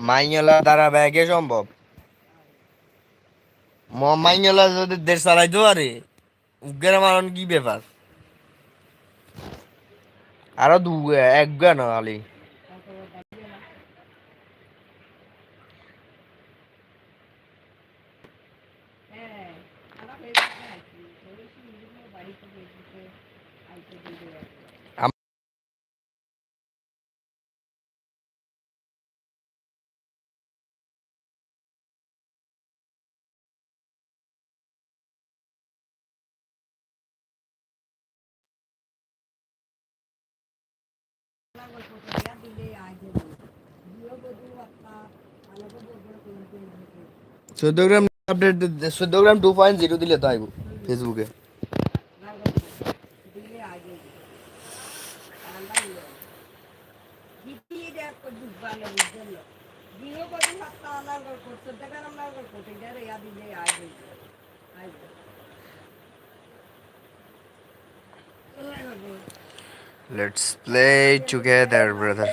মাইনলা দ্বারা ব্যাগে সম্ভব মাইনলা যদি দেশ চালাইতে পারে উগ্রের মারণ কি ব্যাপার আরো এক গান আলি চৌদ্দগ্রাম আপডেট 14গ্রাম 2.0 দিলে তো আইব ফেসবুকে Let's play together, brother.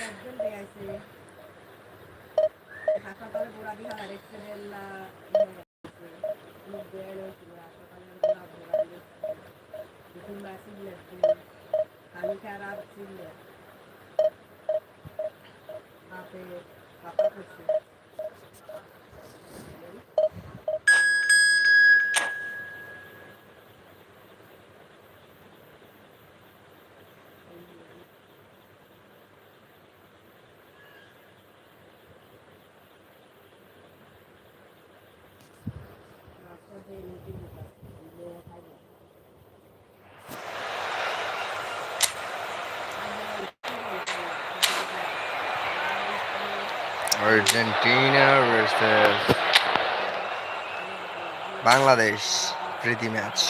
Argentina versus Bangladesh. Pretty match.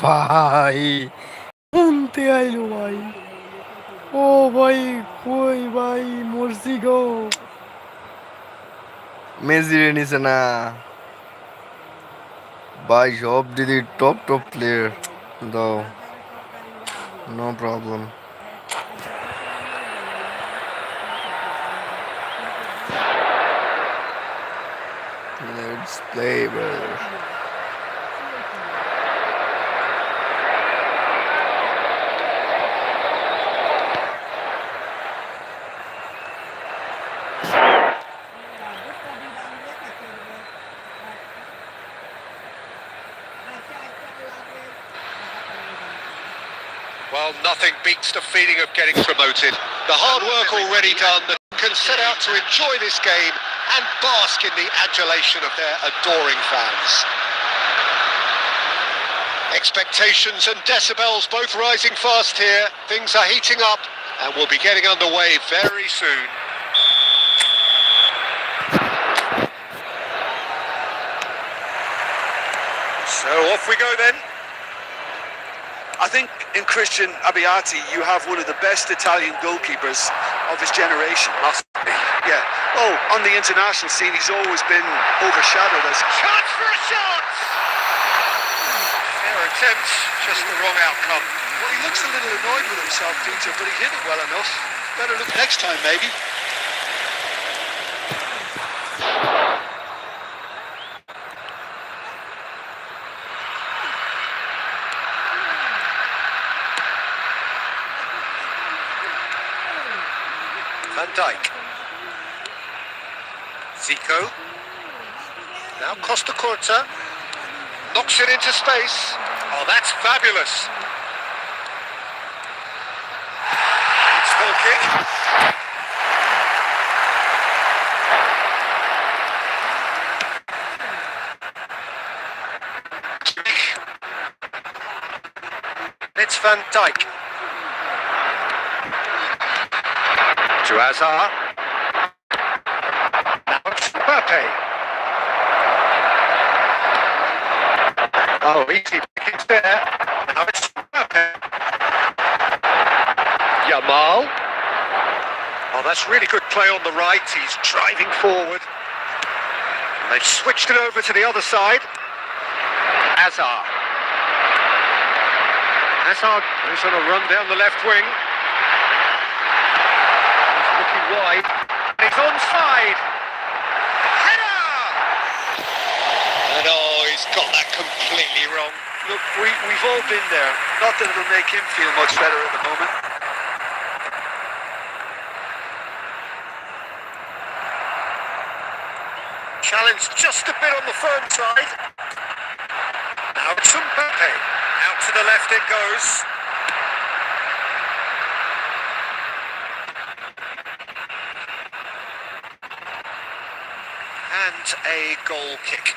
ভাই শুনতে আইলো ভাই ও ভাই কই ভাই মরছি গো মেসি নিছে না ভাই সব দিদি টপ প্লেয়ার দাও no problem let's play brother Well, nothing beats the feeling of getting promoted. The hard work already done. The can set out to enjoy this game and bask in the adulation of their adoring fans. Expectations and decibels both rising fast here. Things are heating up and we'll be getting underway very soon. So off we go then. I think in Christian Abbiati you have one of the best Italian goalkeepers of his generation. Must be. Yeah. Oh, on the international scene he's always been overshadowed as... Chance for a shot! Fair attempt, just the wrong outcome. Well, he looks a little annoyed with himself, Peter, but he hit it well enough. Better look next time, maybe. Van Dijk. Zico. Now Costa Curta. Knocks it into space. Oh, that's fabulous. It's full kick. It's Van Dijk. To Hazard. Now it's Mbappe. Oh, easy pickings there. Now it's Mbappe. Yamal. Oh, that's really good play on the right. He's driving forward. They've switched it over to the other side. Hazard. Hazard is on a run down the left wing. He's looking wide. He's onside. Header! And he's got that completely wrong. Look, we've all been there. Not that it'll make him feel much better at the moment. Challenge just a bit on the firm side. Now it's Mbappe. Out to the left it goes. And a goal kick.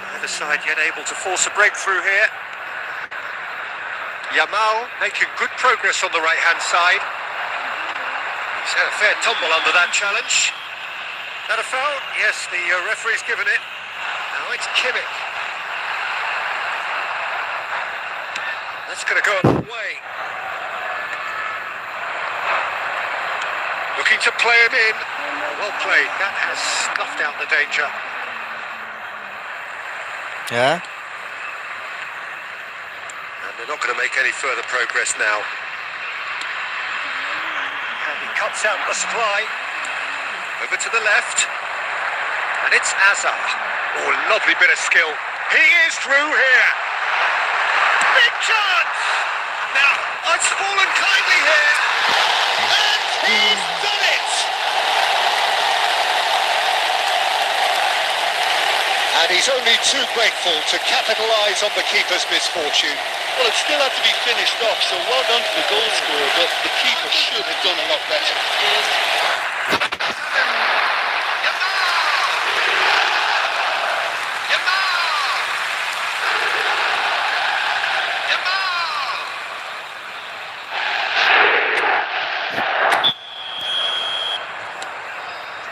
Neither side yet able to force a breakthrough here. Yamal making good progress on the right-hand side. He's had a fair tumble under that challenge. That a foul? Yes, the referee's given it. Now it's Kimmich. That's going to go away. Looking to play him in. Well played. That has snuffed out the danger. Yeah. And they're not going to make any further progress now. And he cuts out the supply. Over to the left. And it's Hazard. Oh, lovely bit of skill. He is through here. Big chance! Now, it's fallen kindly here. And he's done it! And he's only too grateful to capitalise on the keeper's misfortune. Well, it still had to be finished off, so well done to the goal scorer, but the keeper should have done a lot better.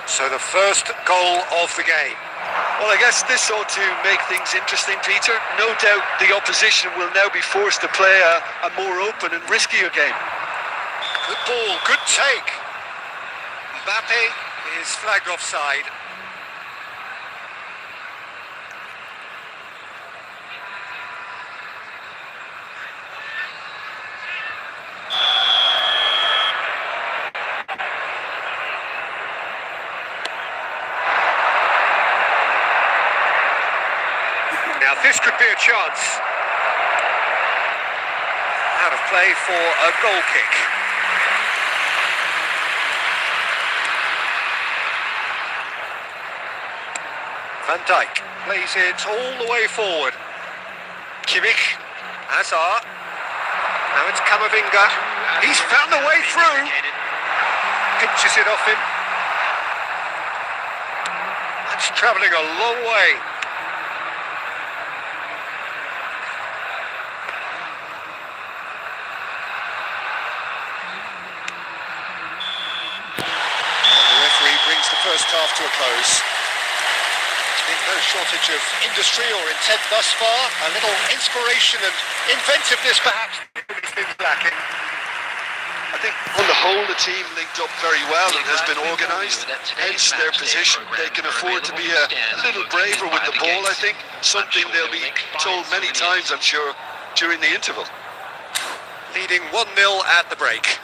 So the first goal of the game. Well, I guess this ought to make things interesting, Peter. No doubt the opposition will now be forced to play a more open and riskier game. Good ball, good take. Mbappe is flagged offside. Now this could be a chance. Out of play for a goal kick. Van Dijk plays it all the way forward. Kimmich, Hazard. Now it's Camavinga. He's found the way through. Pinches it off him. That's travelling a long way. Brings the first half to a close. There's been no shortage of industry or intent thus far. A little inspiration and inventiveness perhaps has been lacking. I think on the whole the team linked up very well and has been organised, hence their position. They can afford to be a little braver with the ball, I think. Something they'll be told many times, I'm sure, during the interval. Leading 1-0 at the break.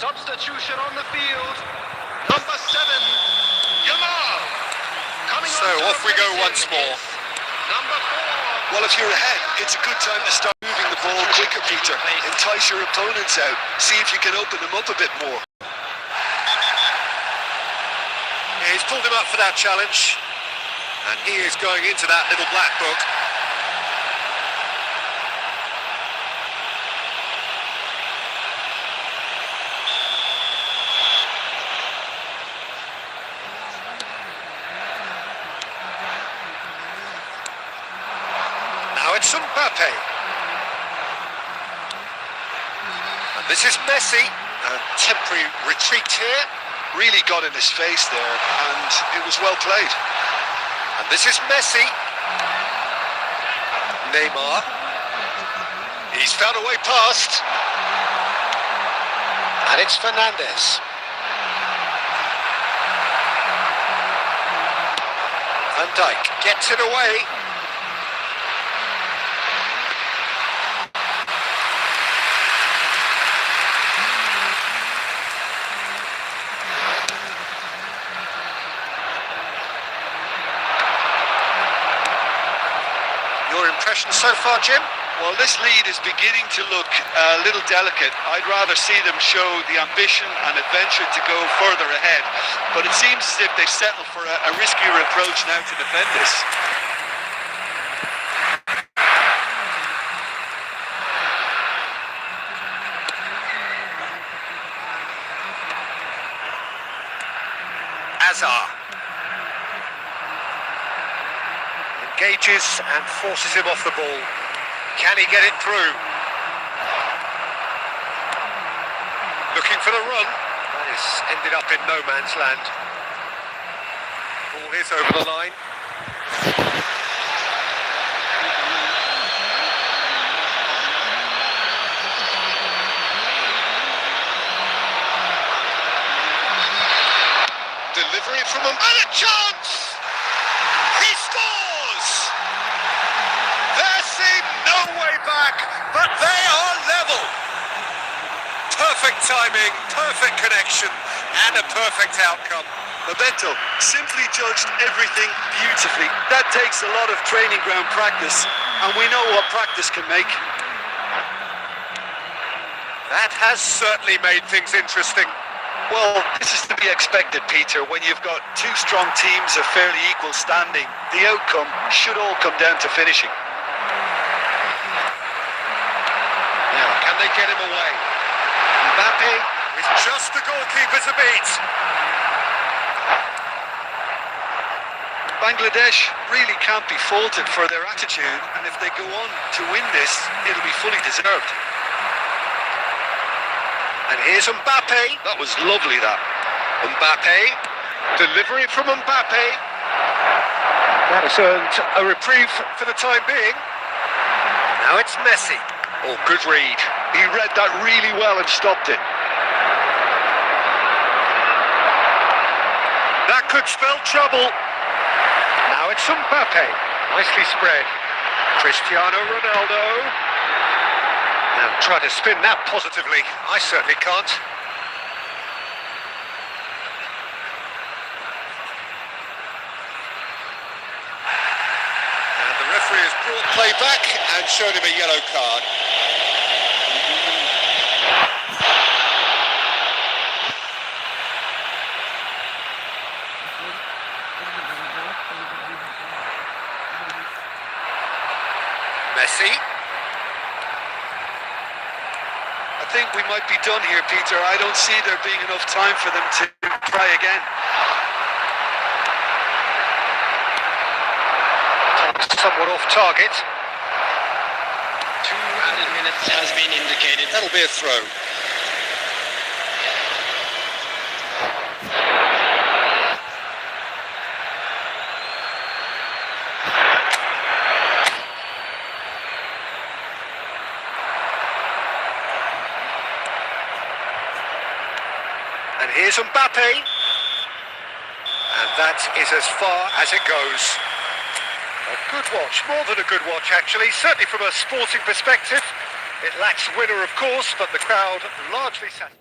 Substitution on the field. Number 7, Yamal. So off we go once more. Number 4. Well, if you're ahead, it's a good time to start moving the ball quicker, Peter. Entice your opponents out. See if you can open them up a bit more. He's pulled him up for that challenge. And he is going into that little black book. Mbappe. And this is Messi. A temporary retreat here. Really got in his face there, and it was well played. And this is Messi. Neymar. He's found a way past. And it's Fernandes. Van Dijk gets it away. Your impression so far, Jim? Well, this lead is beginning to look a little delicate. I'd rather see them show the ambition and adventure to go further ahead. But it seems as if they've settled for a riskier approach now to defend this. Hazard. Engages and forces him off the ball. Can he get it through? Looking for the run. That has ended up in no man's land. Ball is over the line. Delivery from him, and a chance! He scores! There seemed no way back, but they are level. Perfect timing, perfect connection, and a perfect outcome. Memento simply judged everything beautifully. That takes a lot of training ground practice, and we know what practice can make. That has certainly made things interesting. Well, this is to be expected, Peter. When you've got two strong teams of fairly equal standing, the outcome should all come down to finishing. Now, can they get him away? Mbappe with just the goalkeeper to beat. Bangladesh really can't be faulted for their attitude, and if they go on to win this, it'll be fully deserved. And here's Mbappe. That was lovely, that. Mbappe. Delivery from Mbappe. That has earned a reprieve for the time being. Now it's Messi. Oh, good read. He read that really well and stopped it. That could spell trouble. Now it's Mbappe. Nicely spread. Cristiano Ronaldo. Now try to spin that positively. I certainly can't. And the referee has brought play back and showed him a yellow card. Messi. I think we might be done here, Peter. I don't see there being enough time for them to try again. Somewhat off target. 2 added minutes has been indicated. That'll be a throw. And here's Mbappe. And that is as far as it goes. A good watch, more than a good watch actually, certainly from a sporting perspective. It lacks winner of course, but the crowd largely satisfied.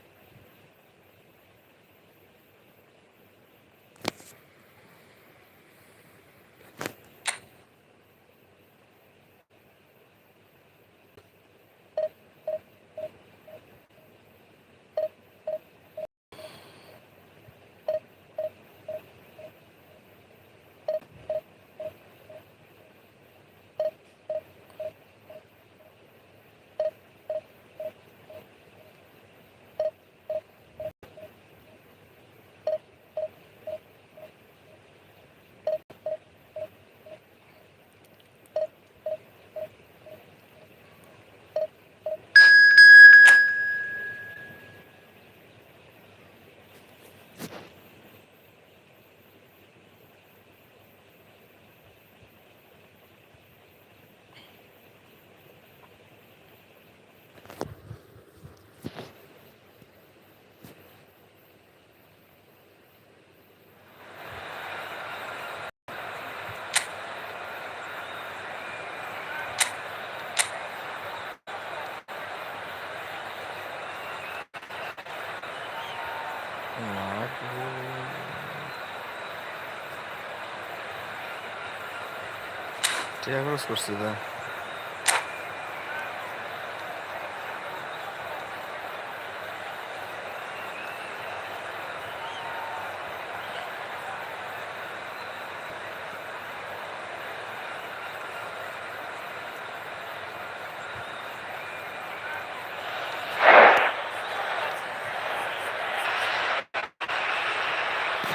টিয়া খরচ করছি তা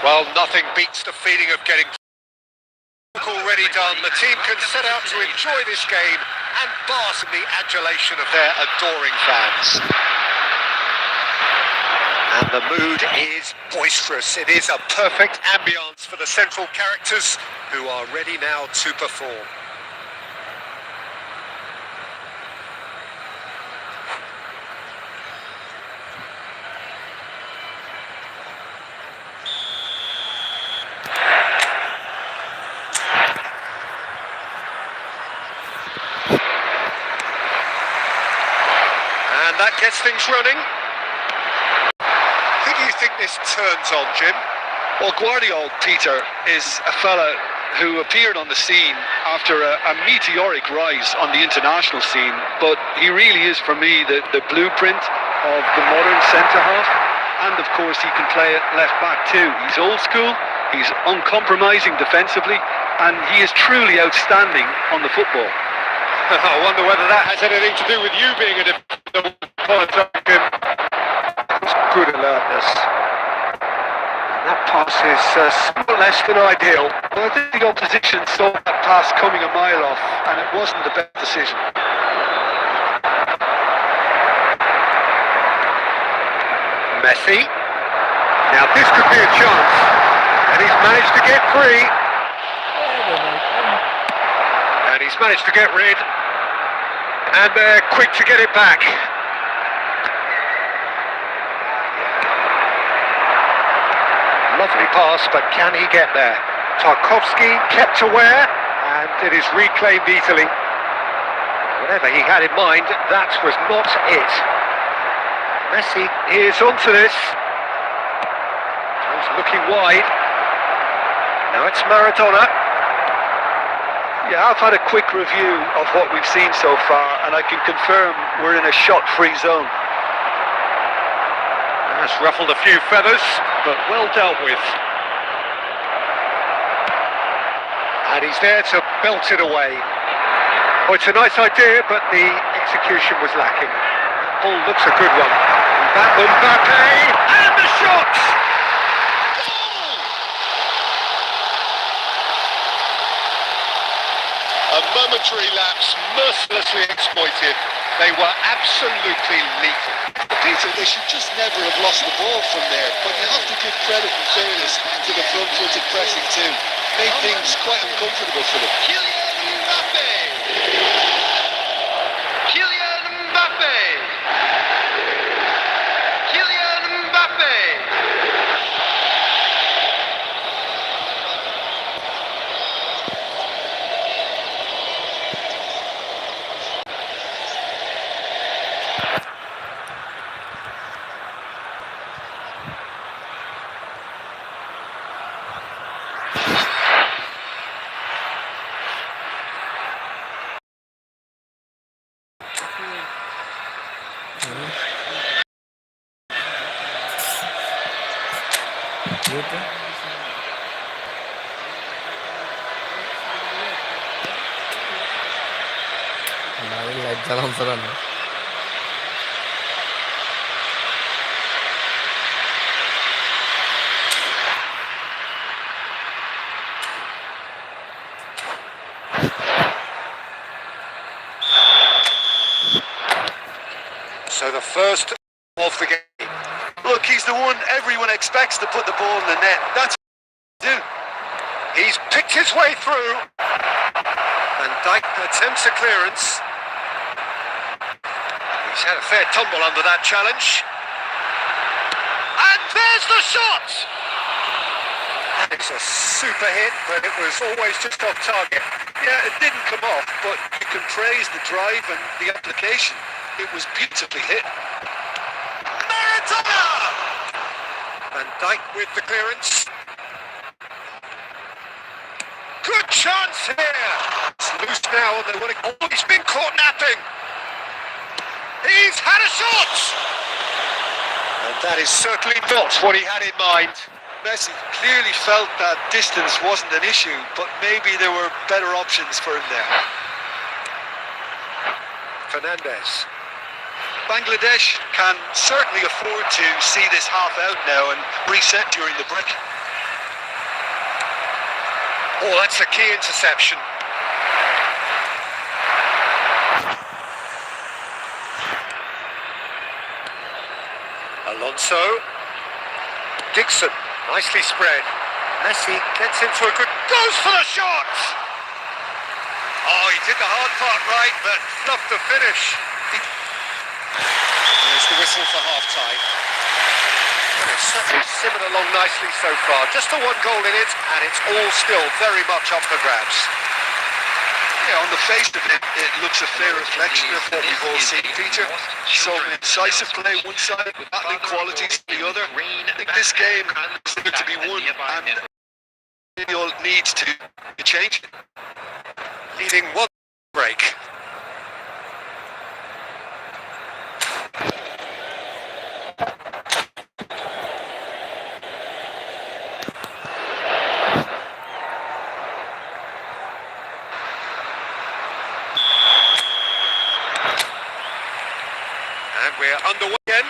Well, nothing beats the feeling of getting already done. The team can set out to enjoy this game and bask in the adulation of their adoring fans. And the mood is boisterous. It is a perfect ambience for the central characters who are ready now to perform. And that gets things running. Who do you think this turns on, Jim? Well, Guardiola, Peter, is a fella who appeared on the scene after a meteoric rise on the international scene, but he really is, for me, the blueprint of the modern centre-half, and of course he can play at left-back too. He's old school, he's uncompromising defensively, and he is truly outstanding on the football. I wonder whether that has anything to do with you being a defender. Good alertness. That pass is somewhat less than ideal. Well, I think the opposition saw that pass coming a mile off, and it wasn't the best decision. Messi. Now this could be a chance. And he's managed to get free. And he's managed to get rid. And they're quick to get it back. Lovely pass, but can he get there? Tarkowski kept aware, and it is reclaimed easily. Whatever he had in mind, that was not it. Messi is onto this. He's looking wide. Now it's Maradona. Yeah, I've had a quick review of what we've seen so far, and I can confirm we're in a shot-free zone. That's ruffled a few feathers, but well dealt with. And he's there to belt it away. Oh, it's a nice idea, but the execution was lacking. Ball looks a good one. Mbappe, and the shot! A momentary lapse, mercilessly exploited. They were absolutely lethal. Peter, they should just never have lost the ball from there, but you have to give credit and fairness to the front-footed pressing too. Made things quite uncomfortable for them. Kylian Mbappe! Kylian Mbappe! Kylian Mbappe! Light জ্বালাম চালান So the first of the game. Look, he's the one everyone expects to put the ball in the net. That's what he do. He's picked his way through. Van Dijk attempts a clearance. He's had a fair tumble under that challenge. And there's the shot! It's a super hit, but it was always just off target. Yeah, it didn't come off, but you can praise the drive and the application. It was beautifully hit. Maradona! Van Dyke with the clearance. Good chance here. It's loose now. They want to... Oh, he's been caught napping. He's had a shot. And that is certainly not what he had in mind. Messi clearly felt that distance wasn't an issue, but maybe there were better options for him there. Fernandez. Bangladesh can certainly afford to see this half out now and reset during the break. Oh, that's a key interception. Alonso. Dixon, nicely spread. Messi gets into a good... Goes for the shot! Oh, he did the hard part right, but fluffed the finish. There's the whistle for half-time. And it's certainly simmered along nicely so far. Just the one goal in it, and it's all still very much up for grabs. Yeah, on the face of it, it looks a fair reflection of what we've all seen, Peter. Some incisive play one side, battling qualities the other. I think this game is there to be won, and all needs to change it. Leading one break. And we're underway again.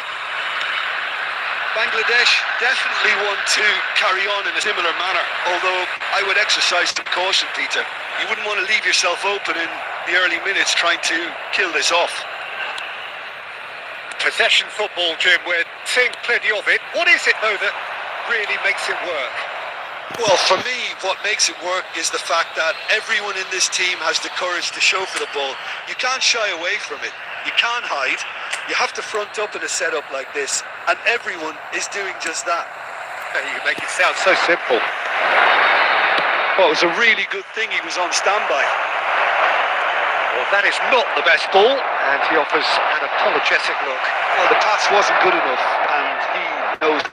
Bangladesh definitely want to carry on in a similar manner, although I would exercise some caution, Peter. You wouldn't want to leave yourself open in the early minutes trying to kill this off. Possession football, Jim, we're seeing plenty of it. What is it, though, that really makes it work? Well, for me, what makes it work is the fact that everyone in this team has the courage to show for the ball. You can't shy away from it. You can't hide. You have to front up in a setup like this, and everyone is doing just that. You make it sound so simple. Well, it was a really good thing he was on standby. Well, that is not the best ball, and he offers an apologetic look. Well, the pass wasn't good enough, and he knows.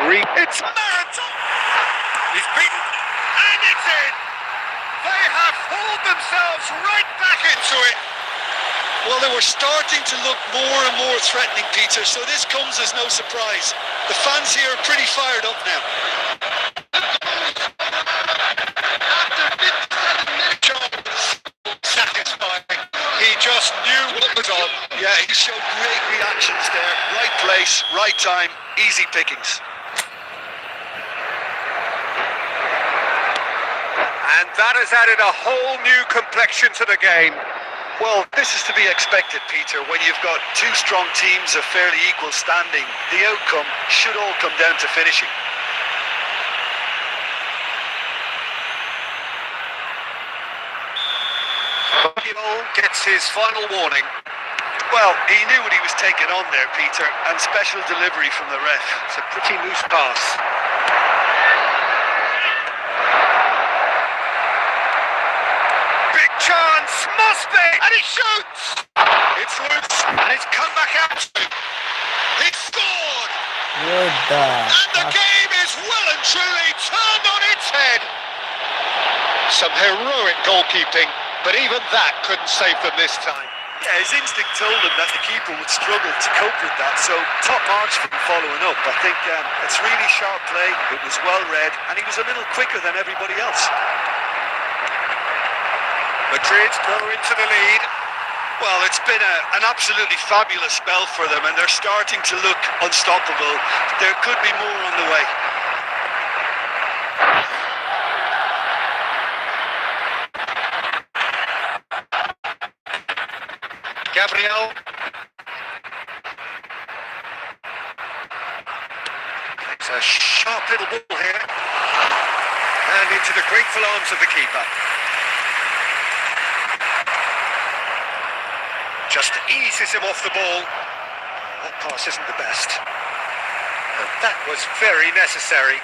It's Marathon! He's beaten, and it's in! They have hauled themselves right back into it! Well, they were starting to look more and more threatening, Peter, so this comes as no surprise. The fans here are pretty fired up now. Satisfying. He just knew what was on. Yeah, he showed great reactions there. Right place, right time, easy pickings. And that has added a whole new complexion to the game. Well, this is to be expected, Peter. When you've got two strong teams of fairly equal standing, the outcome should all come down to finishing. Gets his final warning. Well, he knew what he was taking on there, Peter, and special delivery from the ref. It's a pretty loose pass. Big chance, must be, and he shoots! It's loose, and it's come back out. He scored! What the? And the game is well and truly turned on its head. Some heroic goalkeeping, but even that couldn't save them this time. Yeah, his instinct told him that the keeper would struggle to cope with that, so top marks for him following up. I think it's really sharp play, it was well read, and he was a little quicker than everybody else. Madrid go into the lead. Well, it's been an absolutely fabulous spell for them, and they're starting to look unstoppable. There could be more on the way. Gabriel. It's a sharp little ball here. And into the grateful arms of the keeper. Just eases him off the ball. That pass isn't the best. And that was very necessary.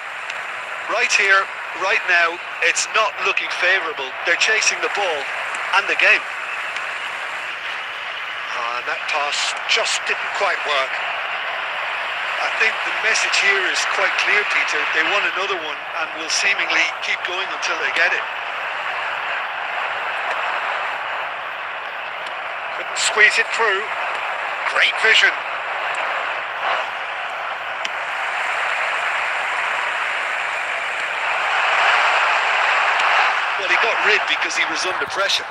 Right here, right now, it's not looking favourable. They're chasing the ball and the game. And that pass just didn't quite work. I think the message here is quite clear, Peter. They want another one and will seemingly keep going until they get it. Couldn't squeeze it through. Great vision. Well, he got rid because he was under pressure.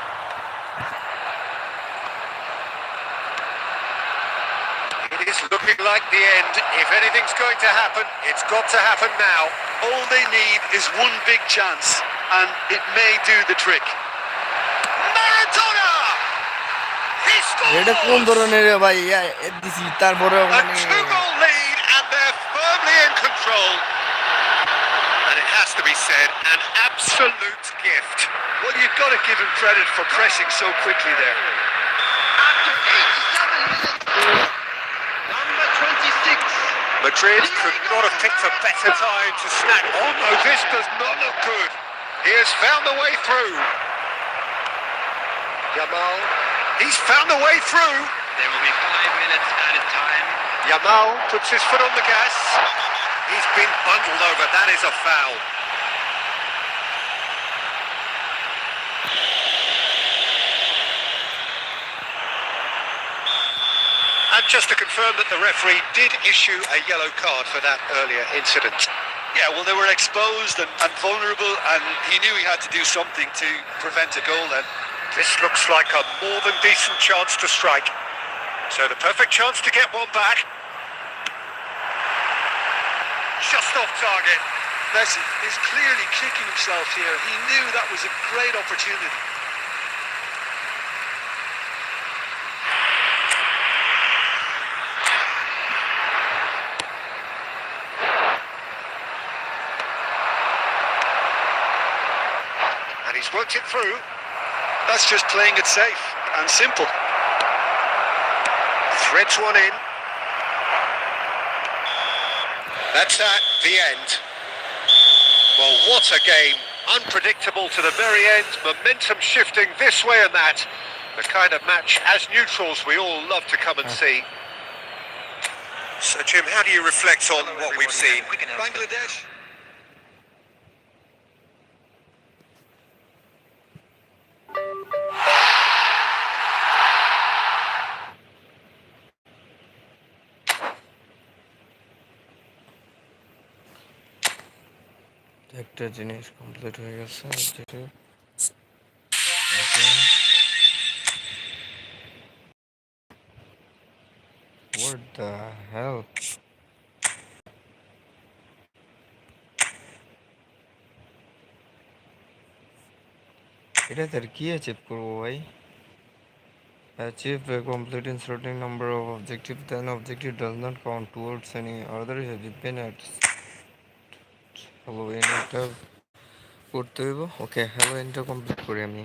It is looking like the end. If anything's going to happen, it's got to happen now. All they need is one big chance, and it may do the trick. Maradona! He এটা কোন scores! ধরনের ভাই দিছি তারপরে A মানে two-goal lead, and they're firmly in control. And it has to be said, an absolute gift. Well, you've got to give him credit for pressing so quickly there. After 87 minutes, number 26. Madrid could not have picked a better time to snag. Oh no, this does not look good. He has found the way through. Yamal, he's found the way through. There will be 5 minutes added time. Yamal puts his foot on the gas. He's been bundled over. That is a foul. And just to confirm that the referee did issue a yellow card for that earlier incident. Yeah, well, they were exposed and vulnerable, and he knew he had to do something to prevent a goal then. This looks like a more than decent chance to strike. So the perfect chance to get one back. Just off target. Messi is clearly kicking himself here. He knew that was a great opportunity. And he's worked it through. That's just playing it safe and simple. Threads one in. That's that, the end. Well, what a game. Unpredictable to the very end. Momentum shifting this way and that. The kind of match, as neutrals, we all love to come and see. So, Jim, how do you reflect on what we've seen? Bangladesh. একটা জিনিস complete হয়ে গেছে যেটা What the hell? এটা তার কি achieve করবো ভাই? Achieve a complete in certain number of objectives, then objective does not count towards any other benefits. Hello, এটা করতে হইব। ওকে, হ্যালো এন্টার কমপ্লিট করি আমি।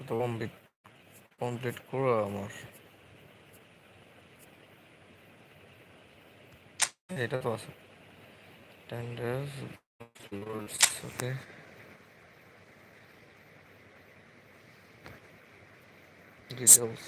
তো কমপ্লিট করো আমার। এটা তো আছে। Tenders, okay. Details.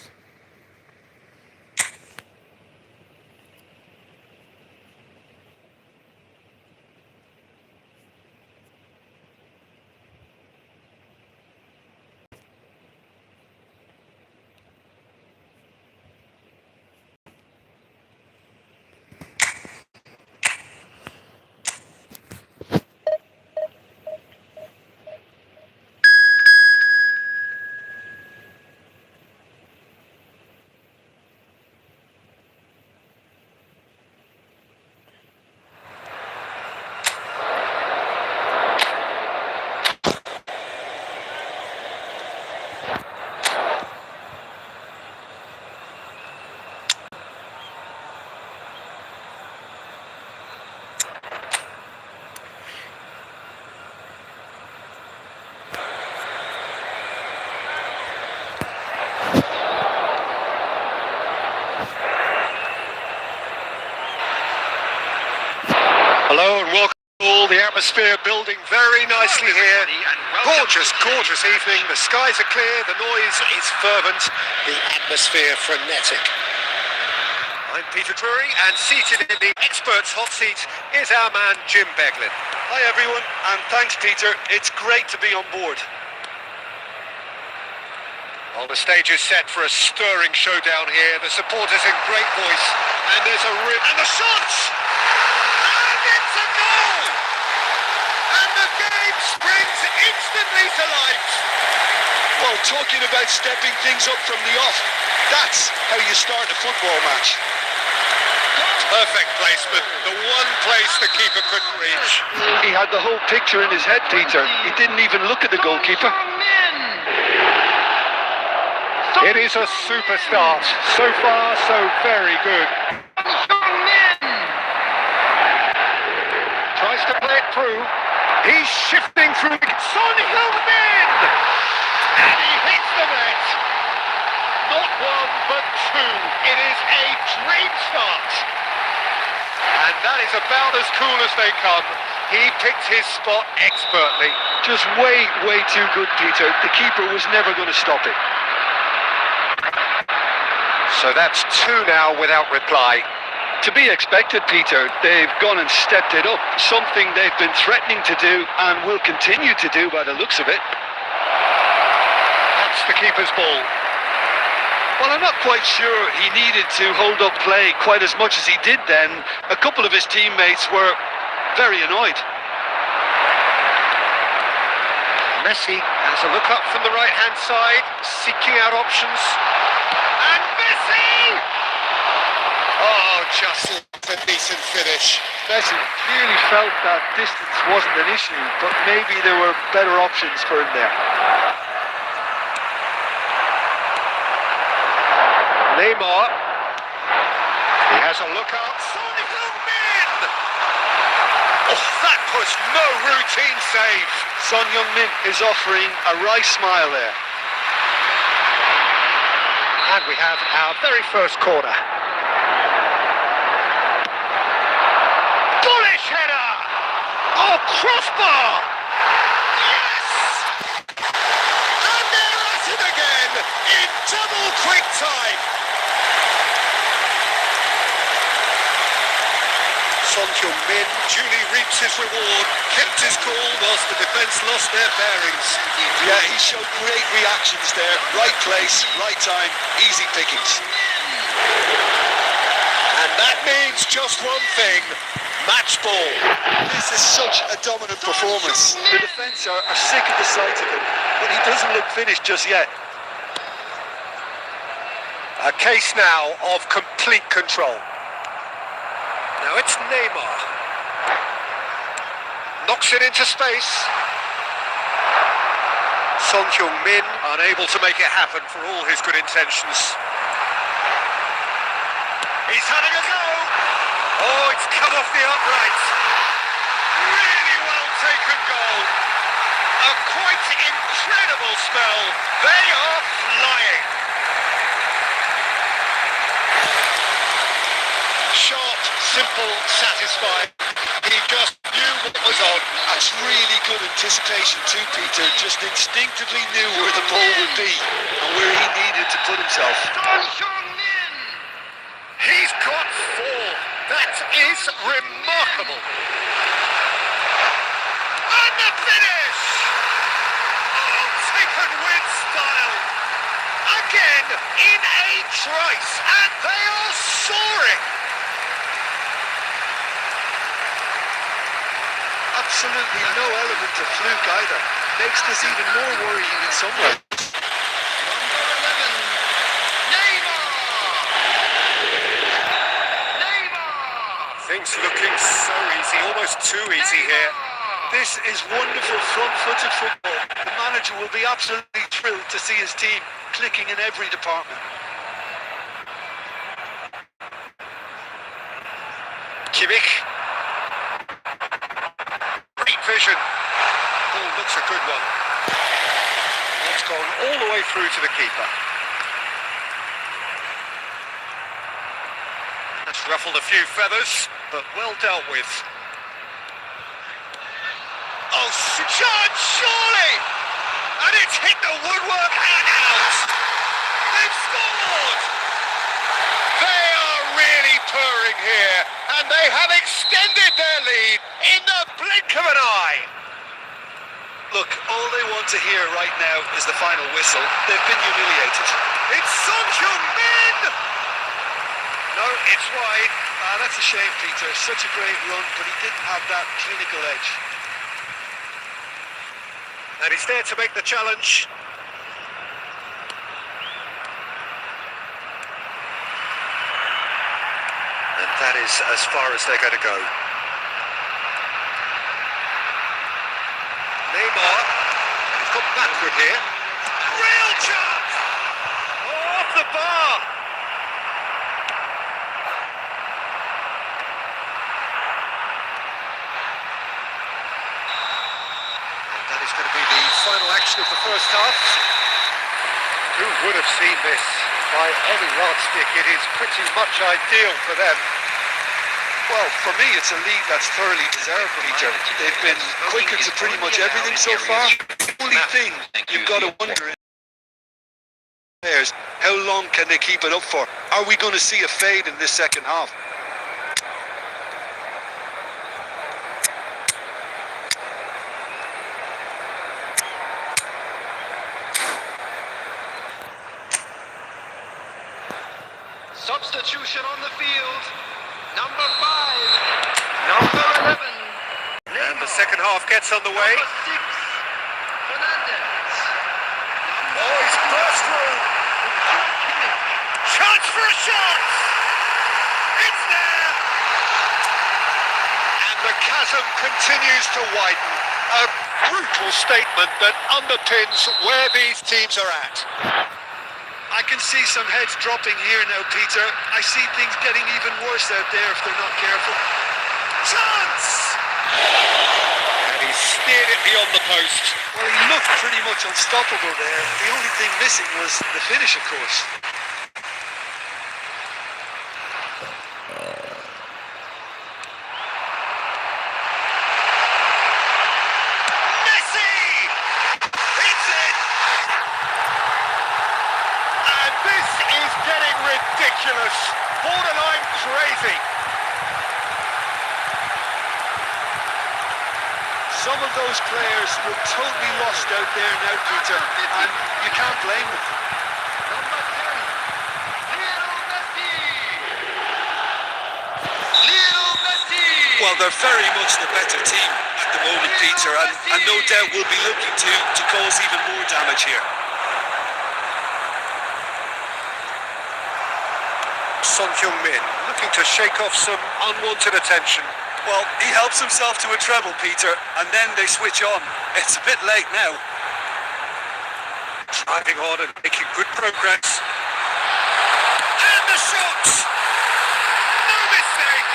Atmosphere building very nicely here. Gorgeous, gorgeous evening. The skies are clear, the noise is fervent, the atmosphere frenetic. I'm Peter Drury, and seated in the experts' hot seat is our man Jim Beglin. Hi everyone, and thanks Peter. It's great to be on board. Well, the stage is set for a stirring showdown here. The supporters in great voice, and there's a rip, and the shots! And it's a goal! And the game springs instantly to life. Well, talking about stepping things up from the off, that's how you start a football match. Perfect placement, the one place the keeper couldn't reach. He had the whole picture in his head, Peter. He didn't even look at the goalkeeper. It is a super start. So far, so very good. Tries to play it through. He's shifting through. Son Heung-min! And he hits the net. Not one, but two. It is a dream start. And that is about as cool as they come. He picked his spot expertly. Just way, way too good, Peter. The keeper was never going to stop it. So that's two now without reply. To be expected, Peter. They've gone and stepped it up. Something they've been threatening to do and will continue to do by the looks of it. That's the keeper's ball. Well, I'm not quite sure he needed to hold up play quite as much as he did then. A couple of his teammates were very annoyed. Messi has a look up from the right-hand side, seeking out options. And Messi! Oh, just a decent finish. Messi clearly felt that distance wasn't an issue, but maybe there were better options for him there. Neymar. He has a look out. Son Heung-min! Oh, that was no routine save. Son Heung-min is offering a wry smile there. And we have our very first corner. Bullish header! Oh, crossbar! Yes! And they're at it again in double quick time. Son Heung-min duly reaps his reward, kept his cool whilst the defence lost their bearings. Yeah, he showed great reactions there. Right place, right time, easy pickings. And that means just one thing, match ball. This is such a dominant performance. The defence are sick of the sight of him, but he doesn't look finished just yet. A case now of complete control. Now it's Neymar. Knocks it into space. Son Heung-min unable to make it happen for all his good intentions. He's having a go. Oh, it's come off the upright. Really well taken goal. A quite incredible spell. They are flying. Sharp, simple, satisfied. He just knew what was on. That's really good anticipation too, Peter. Just instinctively knew where the ball would be and where he needed to put himself. He's got four. That is remarkable. And the finish! Oh, taken with style. Again, in a trice, and they are soaring. Absolutely no element of fluke either. Makes this even more worrying in some ways. Things looking so easy, almost too easy here. This is wonderful front-footed football. The manager will be absolutely thrilled to see his team clicking in every department. Kimmich. Great vision. Ball looks a good one. It's gone all the way through to the keeper. That's ruffled a few feathers, but well dealt with. chance, surely! And it's hit the woodwork and out! They've scored! They are really purring here, and they have extended their lead in the blink of an eye! Look, all they want to hear right now is the final whistle. They've been humiliated. It's Son Heung-min! No, it's wide. That's a shame, Peter. Such a great run, but he didn't have that clinical edge. And he's there to make the challenge. And that is as far as they're going to go. Neymar, he's got backward here. Real chance! Oh, off the bar! And that is going to be the final action of the first half. Who would have seen this? By any yardstick, it is pretty much ideal for them. Well, for me, it's a lead that's thoroughly deserved, Peter. They've been quicker to pretty much everything so far. The only thing you've got to wonder is how long can they keep it up for? Are we going to see a fade in this second half? Substitution on the field. Number 5. Number 11. And the second half gets underway. Number 6. Fernandez. Oh, he's burst through. Chance for a shot. It's there. And the chasm continues to widen. A brutal statement that underpins where these teams are at. I can see some heads dropping here now, Peter. I see things getting even worse out there if they're not careful. Chance! And he steered it beyond the post. Well, he looked pretty much unstoppable there. The only thing missing was the finish, of course. Messi! It's it! And this is getting ridiculous. Borderline crazy. Some of those players were totally lost out there now, Peter, and you can't blame them. Number 10. Lionel Messi. Lionel Messi. Well, they're very much the better team at the moment, Peter, and no doubt will be looking to cause even more damage here. Son Heung-min looking to shake off some unwanted attention. Well, he helps himself to a treble, Peter, and then they switch on. It's a bit late now. Driving on and making good progress. And the shot! No mistake!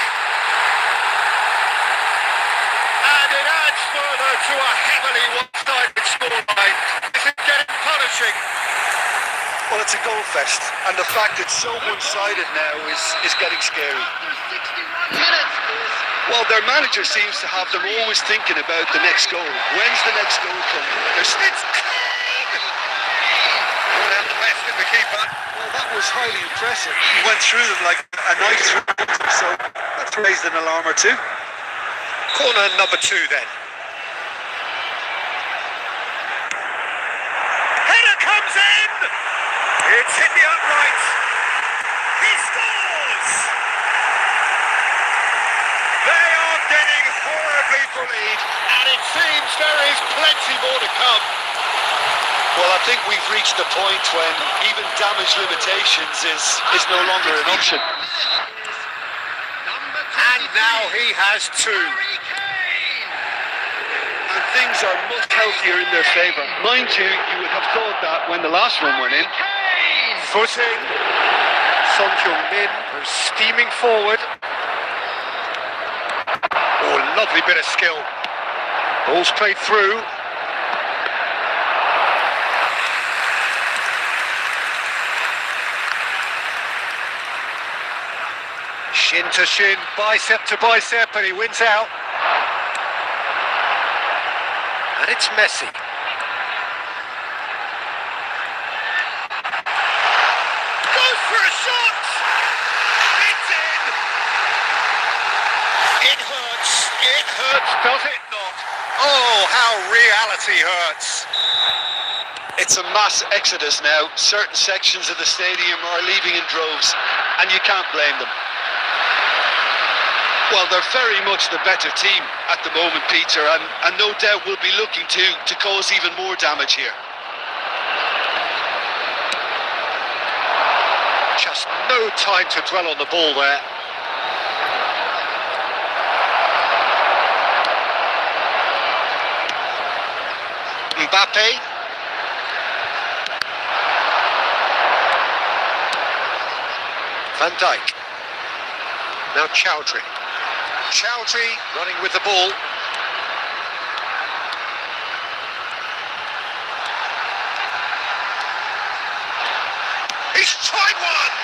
And it adds further to a heavily one-sided scoreline. This is getting punishing. Well, it's a goal fest, and the fact it's so one-sided now is getting scary. After 61 minutes. Well, their manager seems to have them always thinking about the next goal. When's the next goal coming? It's clean! And left in the keeper. Well, that was highly impressive. He went through them like a knife through them, so that's raised an alarm or two. Corner number 2 then. Header comes in! It's hit the upright. He scores! They are getting horribly bullied, and it seems there is plenty more to come. Well, I think we've reached the point when even damage limitations is no longer an option. And now he has 2. And things are much healthier in their favour. Mind you, you would have thought that when the last one went in. Footing. Son Heung-min is steaming forward. Oh, lovely bit of skill. Ball's played through. Shin to shin, bicep to bicep, and he wins out. And it's Messi. Goes for a shot! It's in! It hurts. It hurts, does it not? Oh, how reality hurts. It's a mass exodus now. Certain sections of the stadium are leaving in droves, and you can't blame them. Well, they're very much the better team at the moment, Peter, and no doubt will be looking to cause even more damage here. Just no time to dwell on the ball there. Mbappe. Van Dijk. Now Chowdhury. Chowdhury running with the ball. He's tried one!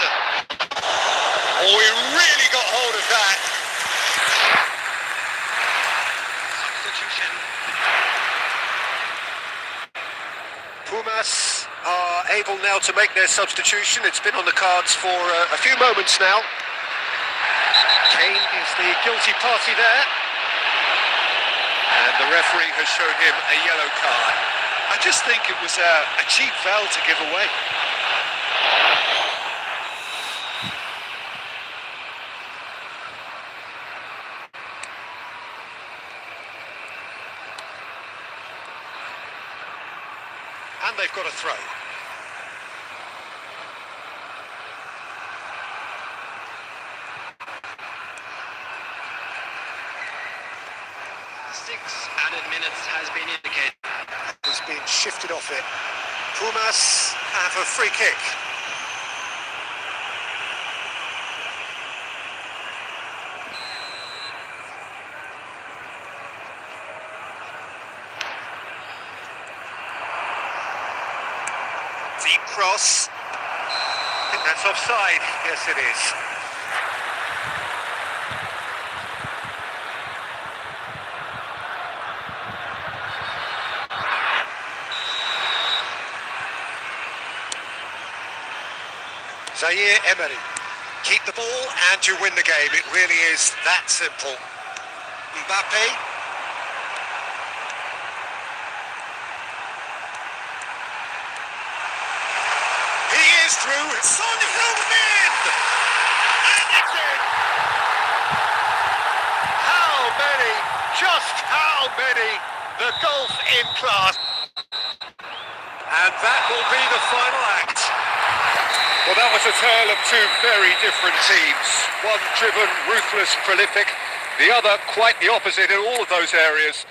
Oh, he really got hold of that. Substitution. Pumas are able now to make their substitution. It's been on the cards for a few moments now. Kane is the guilty party there. And the referee has shown him a yellow card. I just think it was a cheap foul to give away. And they've got a throw. Added minutes has been indicated. Has been shifted off it. Pumas have a free kick. Deep cross. I think that's offside. Yes, it is. Zaire Emery. Keep the ball and you win the game. It really is that simple. Mbappe. He is through. Son Heung-min! And it's in! How many? Just how many? The golf in class. And that will be the final act. Well, that was a tale of two very different teams. One driven, ruthless, prolific. The other quite the opposite in all of those areas.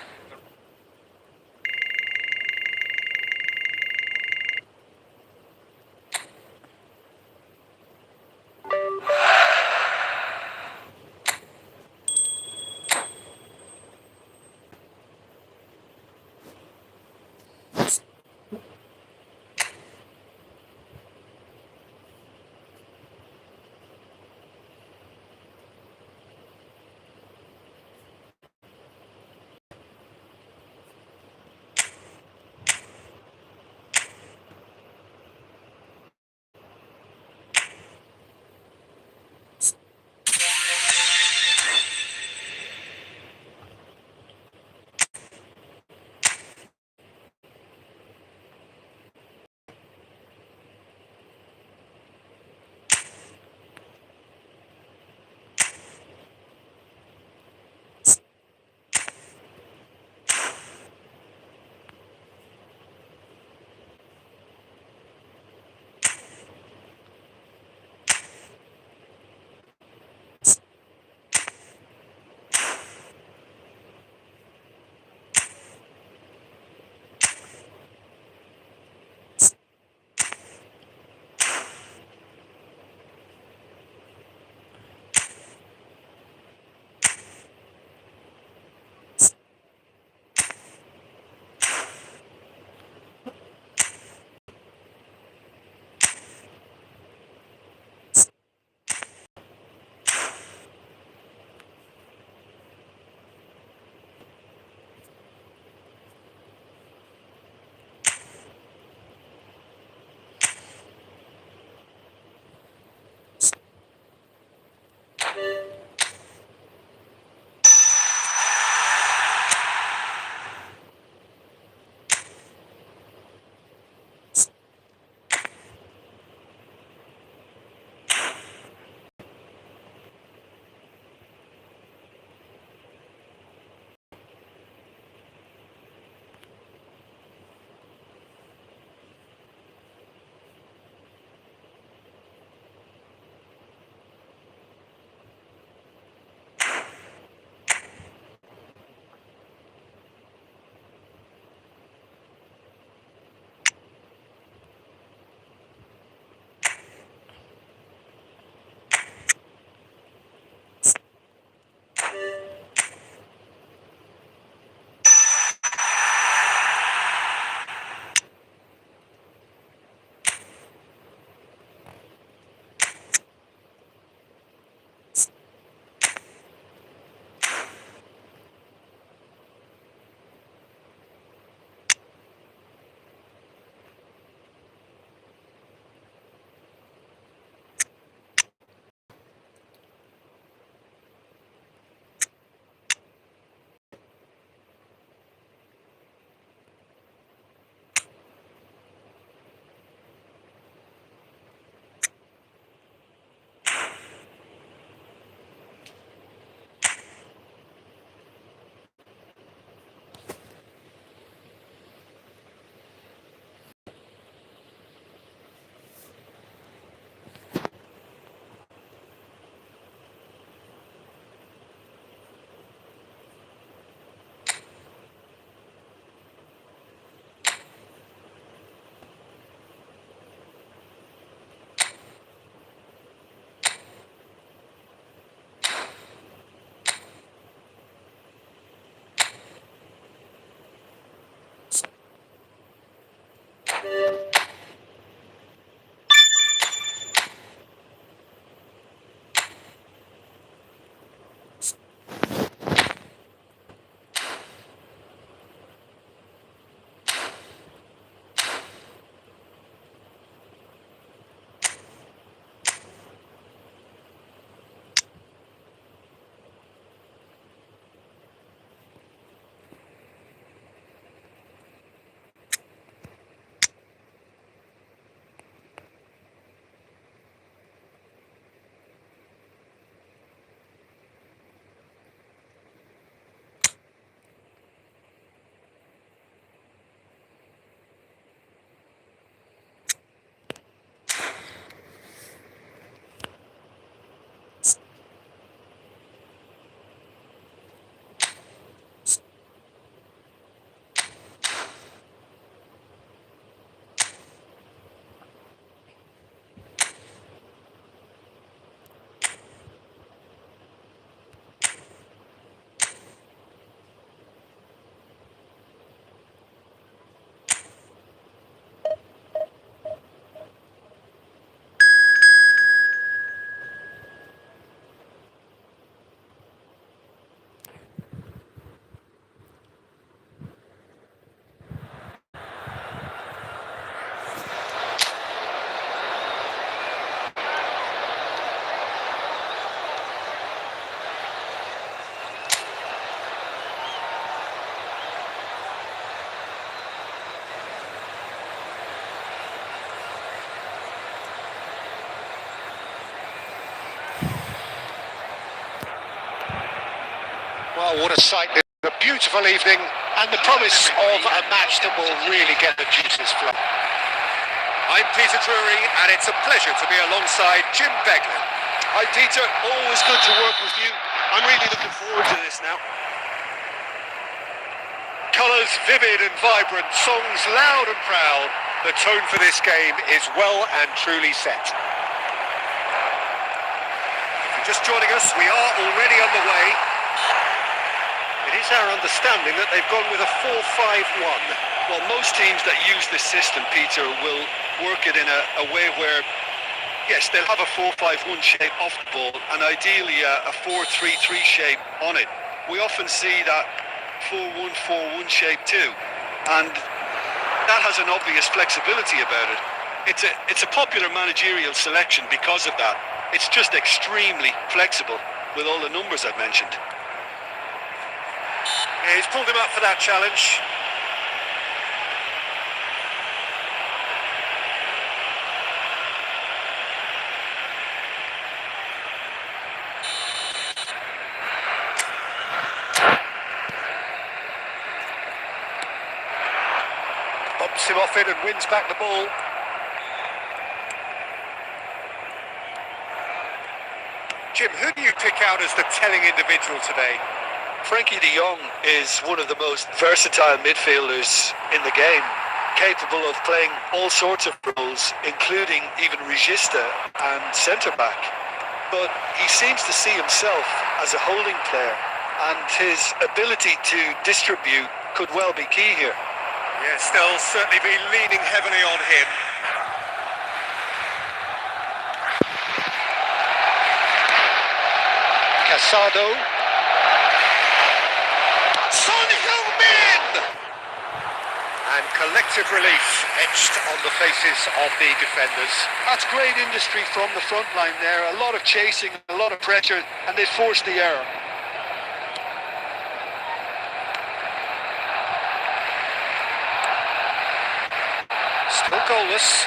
Oh, what a sight. A beautiful evening and the promise of a match that will really get the juices flowing. I'm Peter Drury and it's a pleasure to be alongside Jim Beglin. Hi Peter, always good to work with you. I'm really looking forward to this now. Colours vivid and vibrant, songs loud and proud. The tone for this game is well and truly set. If you're just joining us, we are already underway. It is our understanding that they've gone with a 4-5-1. Well, most teams that use this system, Peter, will work it in a way where, yes, they'll have a 4-5-1 shape off the ball and ideally a 4-3-3 shape on it. We often see that 4-1-4-1 shape too, and that has an obvious flexibility about it. It's a popular managerial selection because of that. It's just extremely flexible with all the numbers I've mentioned. Yeah, he's pulled him up for that challenge. Bumps him off it and wins back the ball. Jim, who do you pick out as the telling individual today? Frankie de Jong is one of the most versatile midfielders in the game, capable of playing all sorts of roles, including even regista and centre-back. But he seems to see himself as a holding player, and his ability to distribute could well be key here. Yes, they'll certainly be leaning heavily on him. Casado. Son Heung-min! And collective relief etched on the faces of the defenders. That's great industry from the front line there. A lot of chasing, a lot of pressure, and they forced the error. Still goalless.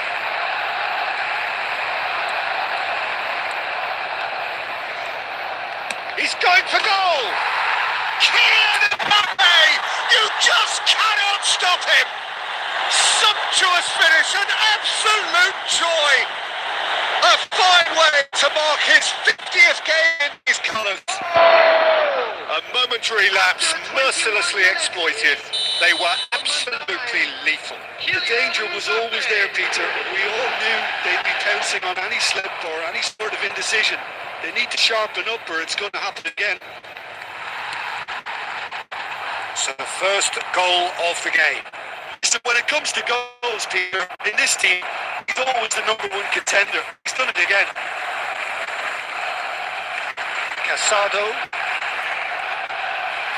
He's going for goal! Kylian Mbappe! You just cannot stop him! Sumptuous finish, an absolute joy! A fine way to mark his 50th game in his colours. A momentary lapse, mercilessly exploited. They were absolutely lethal. The danger was always there, Peter. We all knew they'd be pouncing on any slip or any sort of indecision. They need to sharpen up or it's going to happen again. So the first goal of the game. So when it comes to goals, Peter, in this team, he's always the #1 contender. He's done it again. Casado.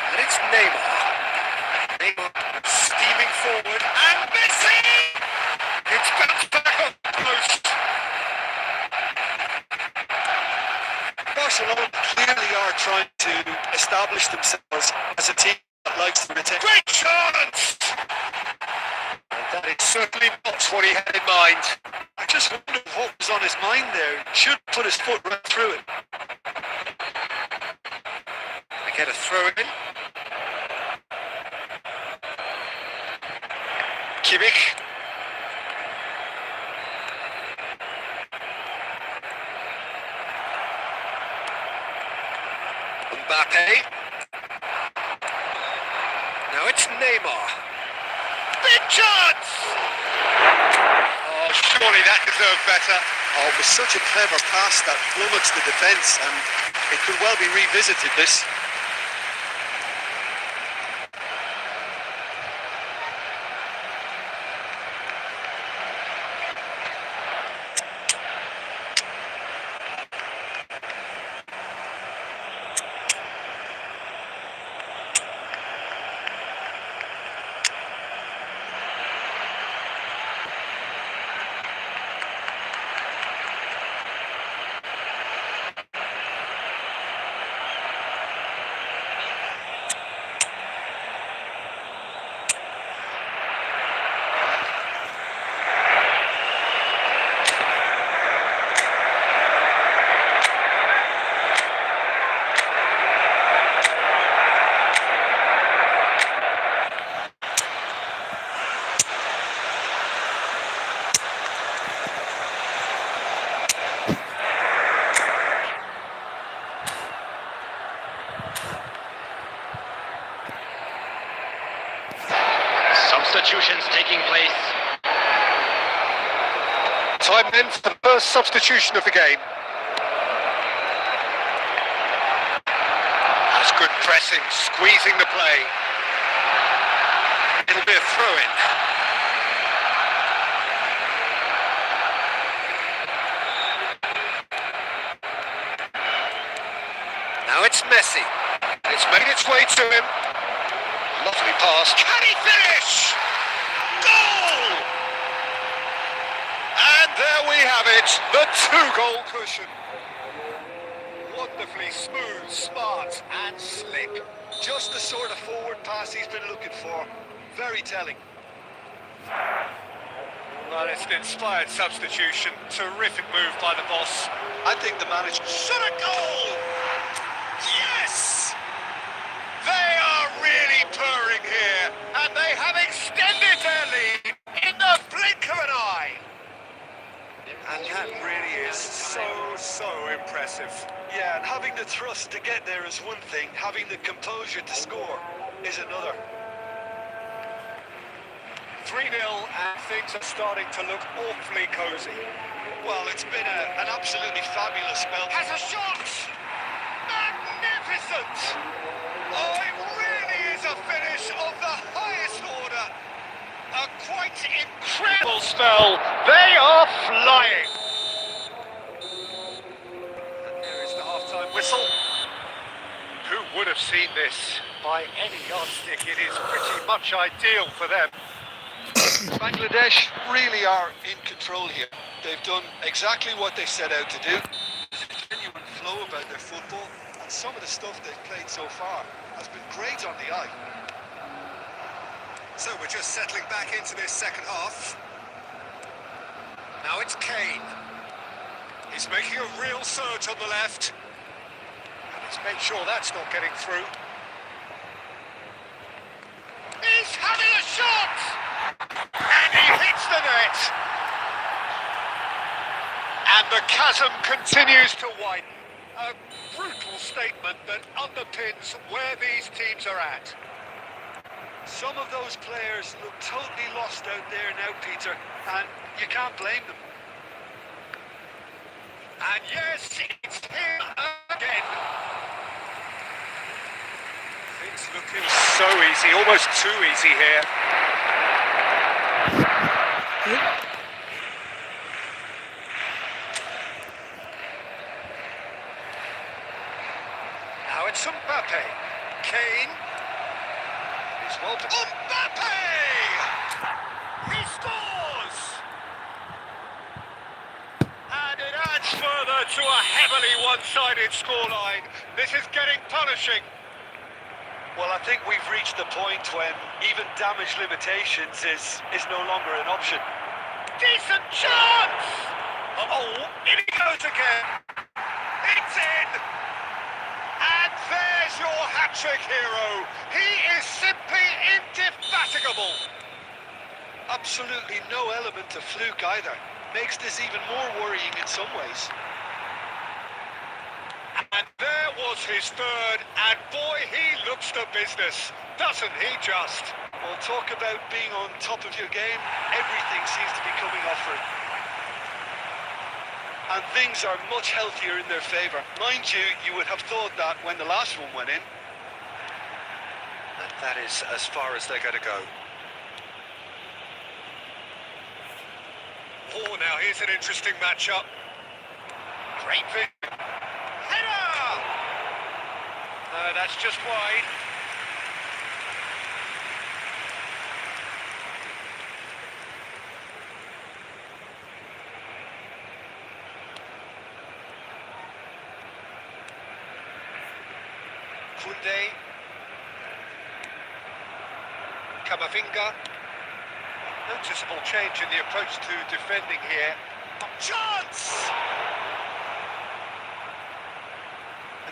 And it's Neymar. Neymar steaming forward. And Messi! It's bounced back off the post. Barcelona clearly are trying to establish themselves as a team that likes to retain. Great chance! And that is certainly not what he had in mind. I just wonder what was on his mind there. He should put his foot right through it. They get a throw in. Kimmich. Mbappe. Now it's Neymar. Big chance! Oh, surely that deserved better. Oh, it was such a clever pass that flummoxed the defence, and it could well be revisited, this. Time then for the first substitution of the game. That's good pressing, squeezing the play. It'll be a throw-in. Now it's Messi. It's made its way to him. Lovely pass. Can he finish? Goal! And there we have it, the two-goal cushion. Wonderfully smooth, smart and slick. Just the sort of forward pass he's been looking for. Very telling. Well, it's an inspired substitution. Terrific move by the boss. I think the manager... Shot a goal! Yes! They are really purring here, and they have extended their lead in the blink of an eye. And that really is so impressive. Yeah, and having the thrust to get there is one thing. Having the composure to score is another. 3-0, and things are starting to look awfully cosy. Well, it's been an absolutely fabulous spell. Has a shot! Magnificent! Oh, it really is a finish of the highest order. A quite incredible spell. They are flying. And there is the half-time whistle. Who would have seen this? By any yardstick, it is pretty much ideal for them. Bangladesh really are in control here. They've done exactly what they set out to do. There's a genuine flow about their football, and some of the stuff they've played so far has been great on the eye. So we're just settling back into this second half. Now it's Kane. He's making a real surge on the left. And let's make sure that's not getting through. He's having a shot! And he hits the net! And the chasm continues to widen. A brutal statement that underpins where these teams are at. Some of those players look totally lost out there now, Peter, and you can't blame them. And yes, it's him again. Things looking so easy, almost too easy here. Now it's Mbappe. Kane. He's well to... Mbappe! He scores! And it adds further to a heavily one-sided scoreline. This is getting punishing. Well, I think we've reached the point when even damage limitations is no longer an option. Decent chance! Uh-oh, in he goes again. It's in! And there's your hat-trick hero. He is simply indefatigable. Absolutely no element of fluke either. Makes this even more worrying in some ways. And there was his third, and boy, he looks the business, doesn't he just? Well, talk about being on top of your game. Everything seems to be coming off for him. And things are much healthier in their favour. Mind you, you would have thought that when the last one went in. And that is as far as they're going to go. Oh, now here's an interesting matchup. Great vision. Header! That's just wide. Koundé. Camavinga. Noticeable change in the approach to defending here. Chance!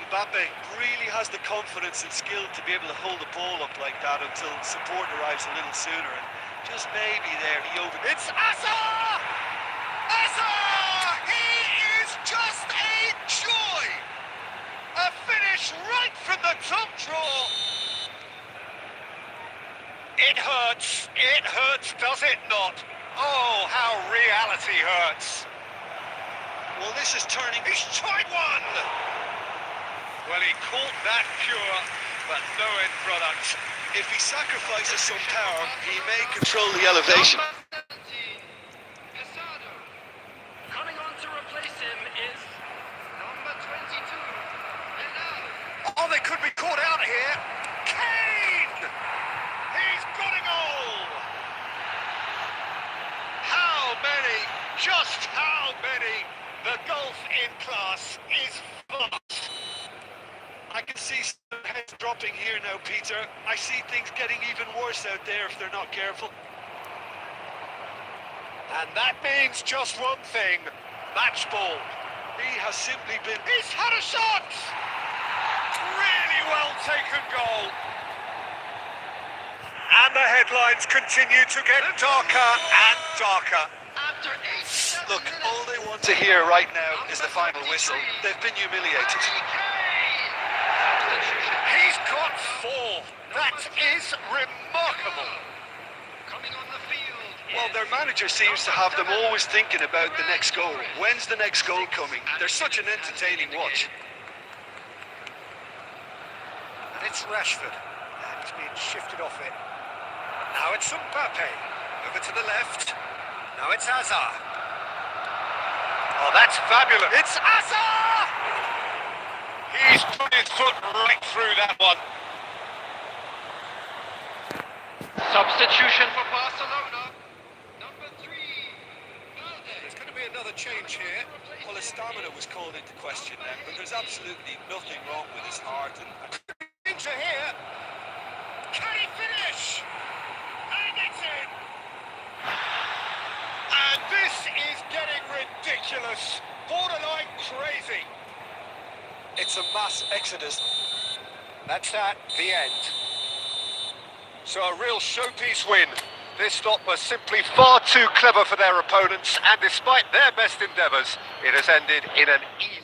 Mbappe really has the confidence and skill to be able to hold the ball up like that until support arrives a little sooner. And just maybe there he over... It's Hazard! Hazard! He is just a joy! A finish right from the top draw. It hurts, does it not? Oh, how reality hurts. Well, this is turning. He's tried one! Well, he caught that pure, but no end product. If he sacrifices some power, he may control the elevation. Number 17, Pesado. Coming on to replace him is number 22, Vidal. Oh, they could be caught out here. Kane! He's got a goal! How many? Just how many? The golf in class is vast. I can see some heads dropping here now, Peter. I see things getting even worse out there if they're not careful. And that means just one thing. Match ball. He has simply been... He's had a shot! Really well taken goal. And the headlines continue to get darker and darker. After 87 Look, minutes, all they want to hear right now is the final whistle. They've been humiliated. He's got 4. That is remarkable. Coming on the field. Well, their manager seems to have them always thinking about the next goal. When's the next goal coming? They're such an entertaining watch. And it's Rashford. And he's being shifted off it. Now it's Mbappe. Over to the left. Now it's Hazard. Oh, that's fabulous. It's Hazard! He's put his foot right through that one. Substitution for Barcelona. Number 3, Valde. There's going to be another change here. Well, his stamina was called into question then, but there's absolutely nothing wrong with his heart. And Danger here. Can he finish? And it's in. And this is getting ridiculous. Borderline crazy. it's a mass exodus. That's that, the end. So a real showpiece win. This lot was simply far too clever for their opponents, and despite their best endeavours, it has ended in an easy...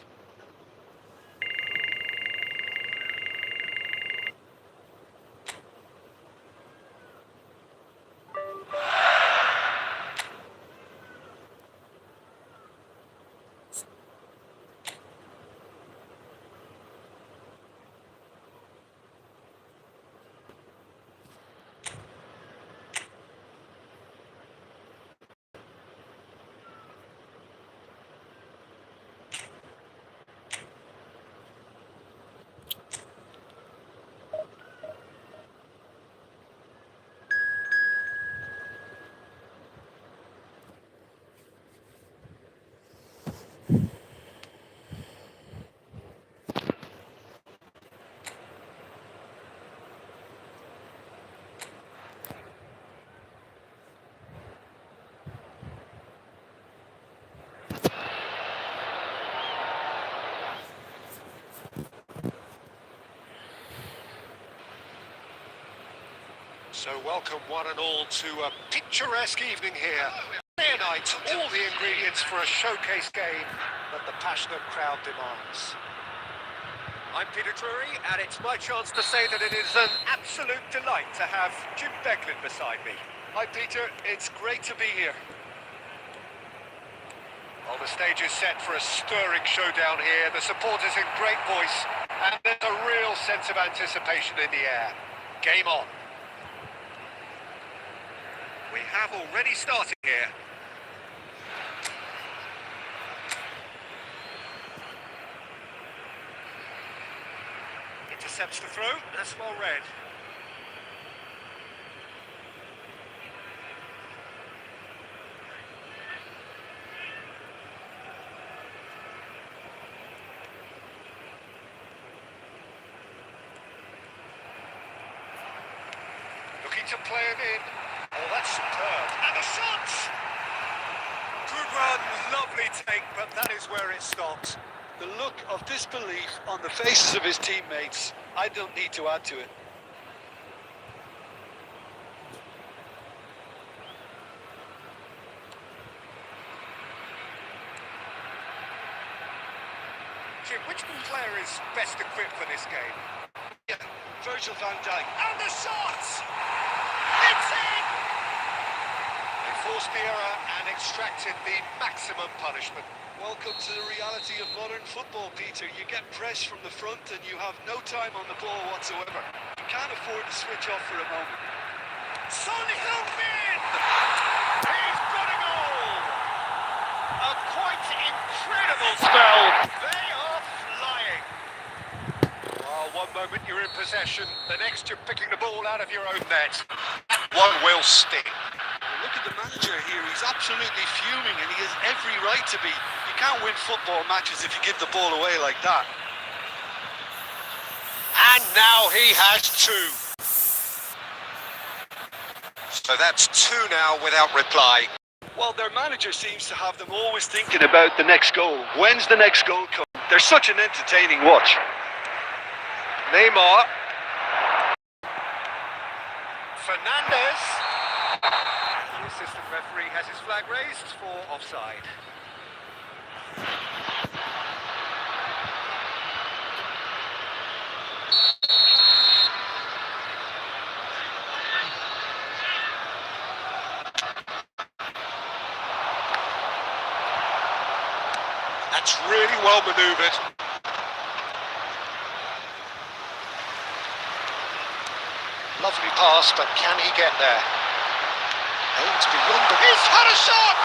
So welcome one and all to a picturesque evening here. Day night, all the ingredients for a showcase game that the passionate crowd demands. I'm Peter Drury, and it's my chance to say that it is an absolute delight to have Jim Beglin beside me. Hi, Peter. It's great to be here. Well, the stage is set for a stirring showdown here. The supporters in great voice, and there's a real sense of anticipation in the air. Game on. We have already started here. Intercepts the throw, that's well read. Looking to play it in. Oh, that's superb. And the shot! Good run, lovely take, but that is where it stops. The look of disbelief on the faces of his teammates, I don't need to add to it. Jim, which player is best equipped for this game? Yeah, Virgil van Dijk. And the shot! It's in! Enforced the error and extracted the maximum punishment. Welcome to the reality of modern football, Peter. You get pressed from the front and you have no time on the ball whatsoever. You can't afford to switch off for a moment. Son Heung-min! He's got a goal! A quite incredible spell. They are flying. Oh, one moment you're in possession, the next you're picking the ball out of your own net. One will sting. Look at the manager here. He's absolutely fuming and he has every right to be. You can't win football matches if you give the ball away like that. And now he has two. So that's two now without reply. Well, their manager seems to have them always thinking about the next goal. When's the next goal coming? They're such an entertaining watch. Neymar. Fernandez. The assistant referee has his flag raised for offside. That's really well manoeuvred. Lovely pass, but can he get there? Aims beyond the... He's had a shot!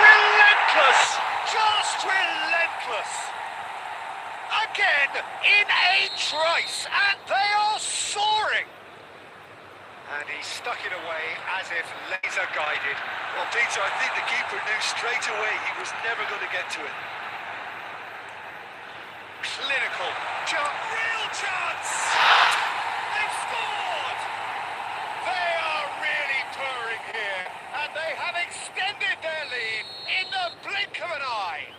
Relentless! Just relentless! Again, in a trice, and they are soaring! And he stuck it away as if laser guided. Well, Peter, I think the keeper knew straight away he was never going to get to it. Clinical. Real chance! They've scored! They are really purring here, and they have extended their lead in the blink of an eye.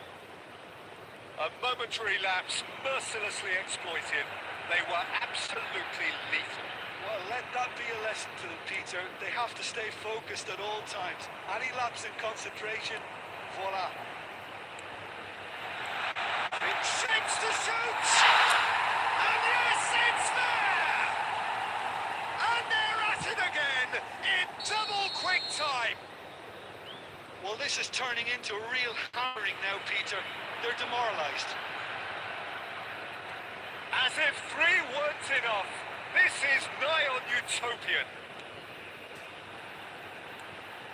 A momentary lapse mercilessly exploited. They were absolutely lethal. Well, let that be a lesson to them, Peter. They have to stay focused at all times. Any lapse in concentration, voila. It shapes to shoot! And yes, it's there! And they're at it again in double quick time. Well, this is turning into a real hammering now, Peter. They're demoralised. As if three weren't enough, this is nigh on utopian.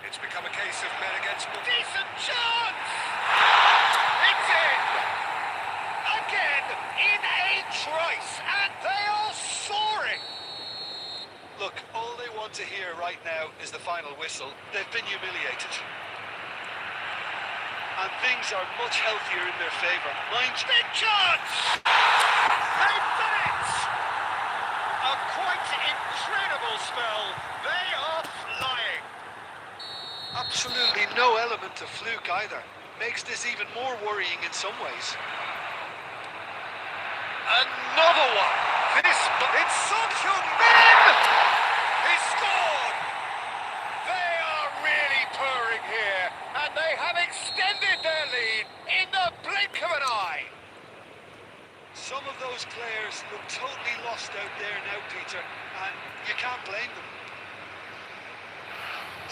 It's become a case of men against men. Decent chance! It's in! Again, in a trice, and they are soaring! Look, all they want to hear right now is the final whistle. They've been humiliated. And things are much healthier in their favour. Big chance! They've done it! A quite incredible spell. They are flying. Absolutely no element of fluke either. Makes this even more worrying in some ways. Another one. It's Son Heung-min. He scored. They are really purring here, and they have extended their lead in the blink of an eye. Some of those players look totally lost out there now, Peter, and you can't blame them.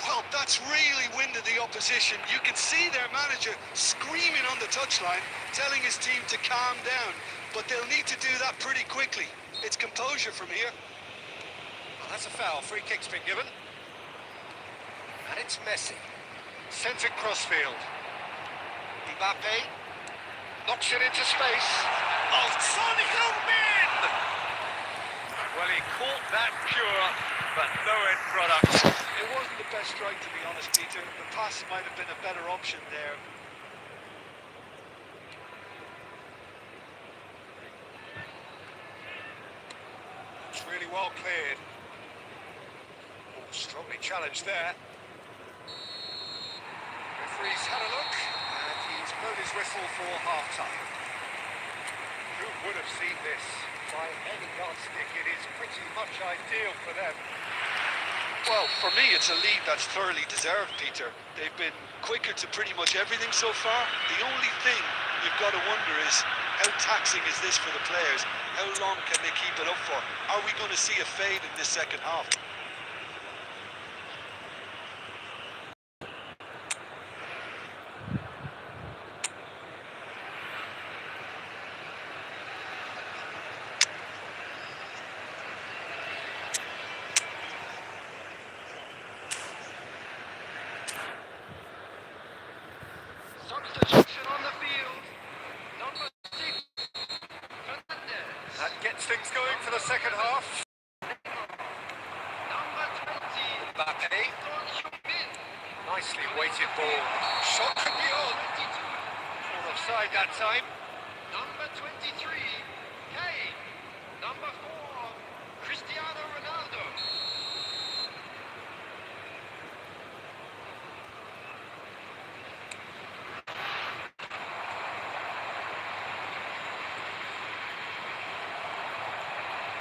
Well, that's really winded the opposition. You can see their manager screaming on the touchline, telling his team to calm down, but they'll need to do that pretty quickly. It's composure from here. Well, that's a foul. Free kick's been given. And it's Messi. Sent it crossfield. Mbappe knocks it into space. Oh, Son Heung-min! Well, he caught that pure, but no end product. It wasn't the best strike, to be honest, Peter. The pass might have been a better option there. It's really well cleared. Oh, strongly challenged there. Referee's had a look, and he's blown his whistle for half-time. Who would have seen this? By any yardstick, it is pretty much ideal for them. Well, for me, it's a lead that's thoroughly deserved, Peter. They've been quicker to pretty much everything so far. The only thing you've got to wonder is, how taxing is this for the players? How long can they keep it up for? Are we going to see a fade in this second half? Substitution on the field. Number 6, Fernandez. That gets things going for the second half. Number 20, Mbappe, Son Heung-min. nicely weighted ball. Shot could be on. 22, All offside that time. number 23, Kane. Number 4, Cristiano Ronaldo.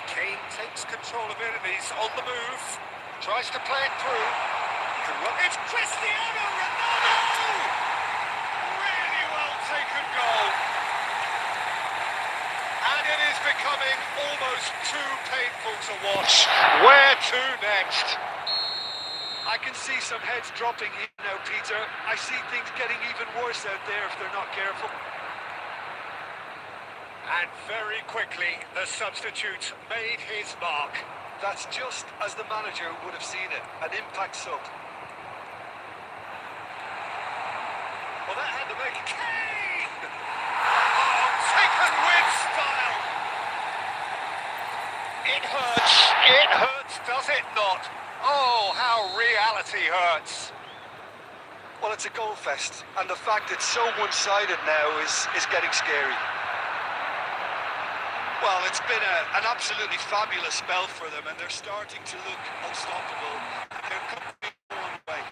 Kane takes control of it and he's on the move. Tries to play it through. It's Cristiano Ronaldo! Really well taken goal. And it is becoming almost too painful to watch. Where to next? I can see some heads dropping here now, Peter. I see things getting even worse out there if they're not careful. And very quickly, the substitute made his mark. That's just as the manager would have seen it, an impact sub. Well, that had to make Kane! Oh, taken with style! It hurts, does it not? Oh, how reality hurts. Well, it's a goal fest, and the fact it's so one-sided now is getting scary. Well, it's been an absolutely fabulous spell for them, and they're starting to look unstoppable. They're coming one way.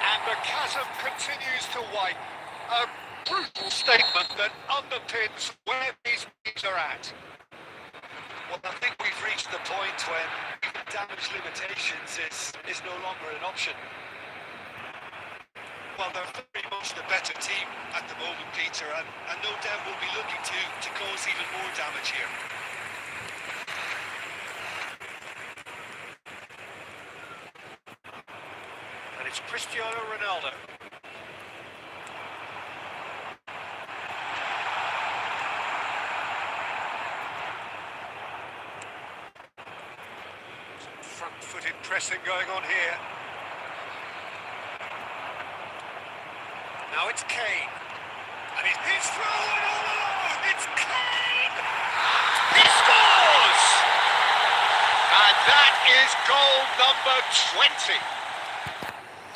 And the chasm continues to widen. A brutal statement that underpins where these teams are at. Well, I think we've reached the point when even damage limitations is no longer an option. Well, they're very much the better team at the moment, Peter, and no doubt will be looking to cause even more damage here. And it's Cristiano Ronaldo. Front-footed pressing going on here. Now it's Kane. And he's through and all alone. It's Kane! He scores! And that is goal number 20.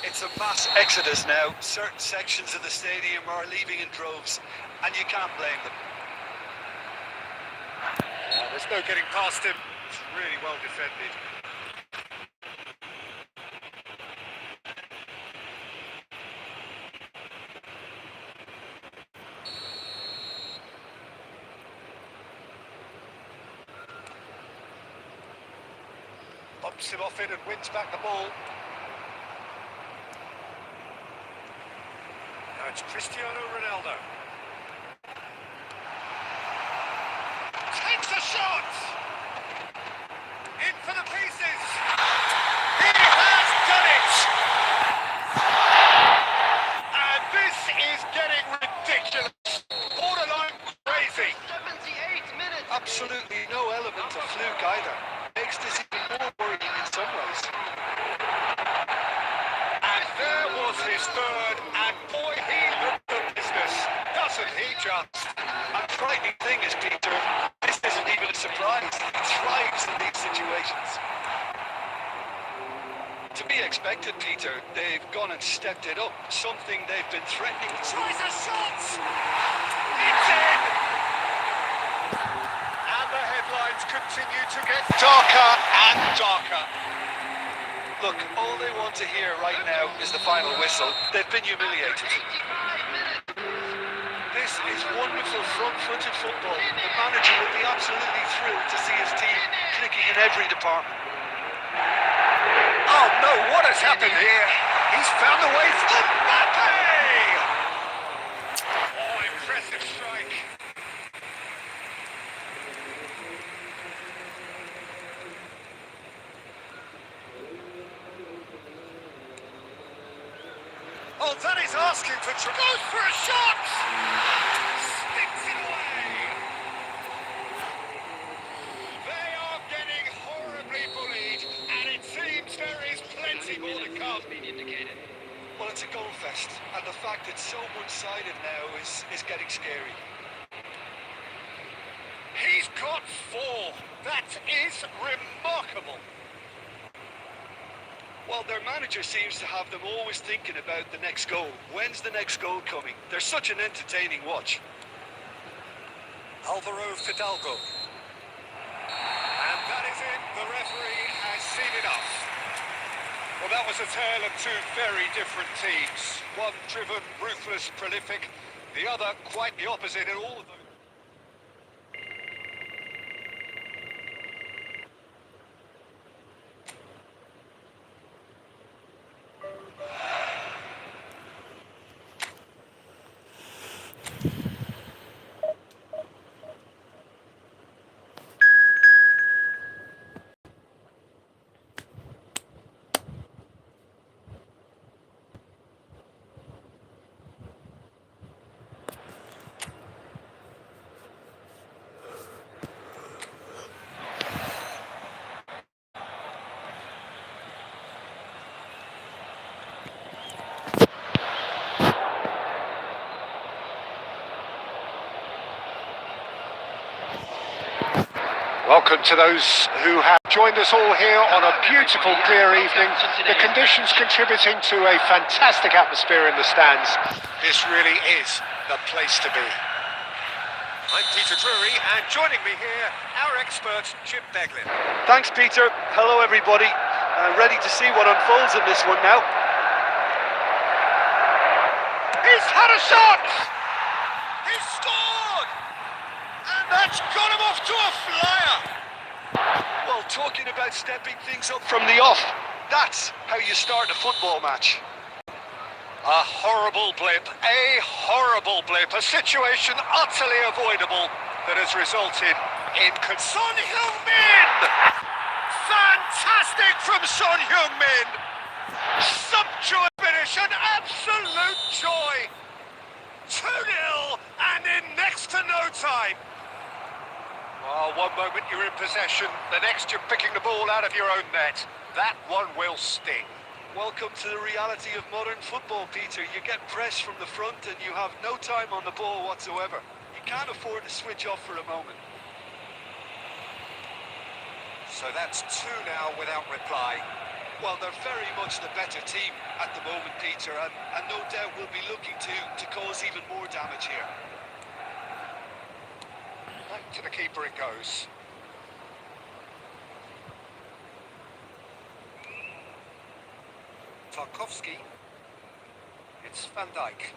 It's a mass exodus now. Certain sections of the stadium are leaving in droves, and you can't blame them. There's no getting past him. It's really well defended. Bumps him off it and wins back the ball. Now it's Cristiano Ronaldo. Takes a shot! In for the pieces! He has done it! And this is getting ridiculous. Borderline crazy. 78 minutes. Absolutely no element of fluke either. Makes this even more worrying in some ways. And there was his third, and boy, he looked the business, doesn't he just? And the frightening thing is, Peter, this isn't even a surprise. He thrives in these situations. To be expected, Peter. They've gone and stepped it up. Something they've been threatening. Tries a shot! It's in! And the headlines continue to get darker and darker. Look, all they want to hear right now is the final whistle. They've been humiliated. 85 minutes. This is wonderful front-footed football. The manager will be absolutely thrilled to see his team clicking in every department. Oh no, what has happened here? He's found a way for Mbappe! Oh, impressive strike. Oh, that is asking for trouble. Goes for a shot! Sticks it away! They are getting horribly bullied, and it seems there is plenty has been indicated. Well, it's a goal fest, and the fact it's so one-sided now is getting scary. He's got 4. That is remarkable. Well, their manager seems to have them always thinking about the next goal. When's the next goal coming? They're such an entertaining watch. Alvaro Fidalgo. And that is it. The referee has seen enough. Well, that was a tale of 2 very different teams. One driven, ruthless, prolific. The other quite the opposite in all of them. Welcome to those who have joined us all here on a beautiful, clear evening. The conditions contributing to a fantastic atmosphere in the stands. This really is the place to be. I'm Peter Drury, and joining me here, our expert, Jim Beglin. Thanks, Peter. Hello, everybody. Ready to see what unfolds in this one now. He's had a shot! He's scored! And that's got him off to a flyer! Well, talking about stepping things up from the off, that's how you start a football match. A horrible blip, a situation utterly avoidable that has resulted in Son Heung-min! Fantastic from Son Heung-min! Sumptuous finish, an absolute joy! 2-0 and in next to no time. Oh, one moment you're in possession, the next you're picking the ball out of your own net. That one will sting. Welcome to the reality of modern football, Peter. You get pressed from the front and you have no time on the ball whatsoever. You can't afford to switch off for a moment. So that's 2 now without reply. Well, they're very much the better team at the moment, Peter, and no doubt will be looking to cause even more damage here. Back to the keeper it goes. Tarkowski. It's Van Dijk.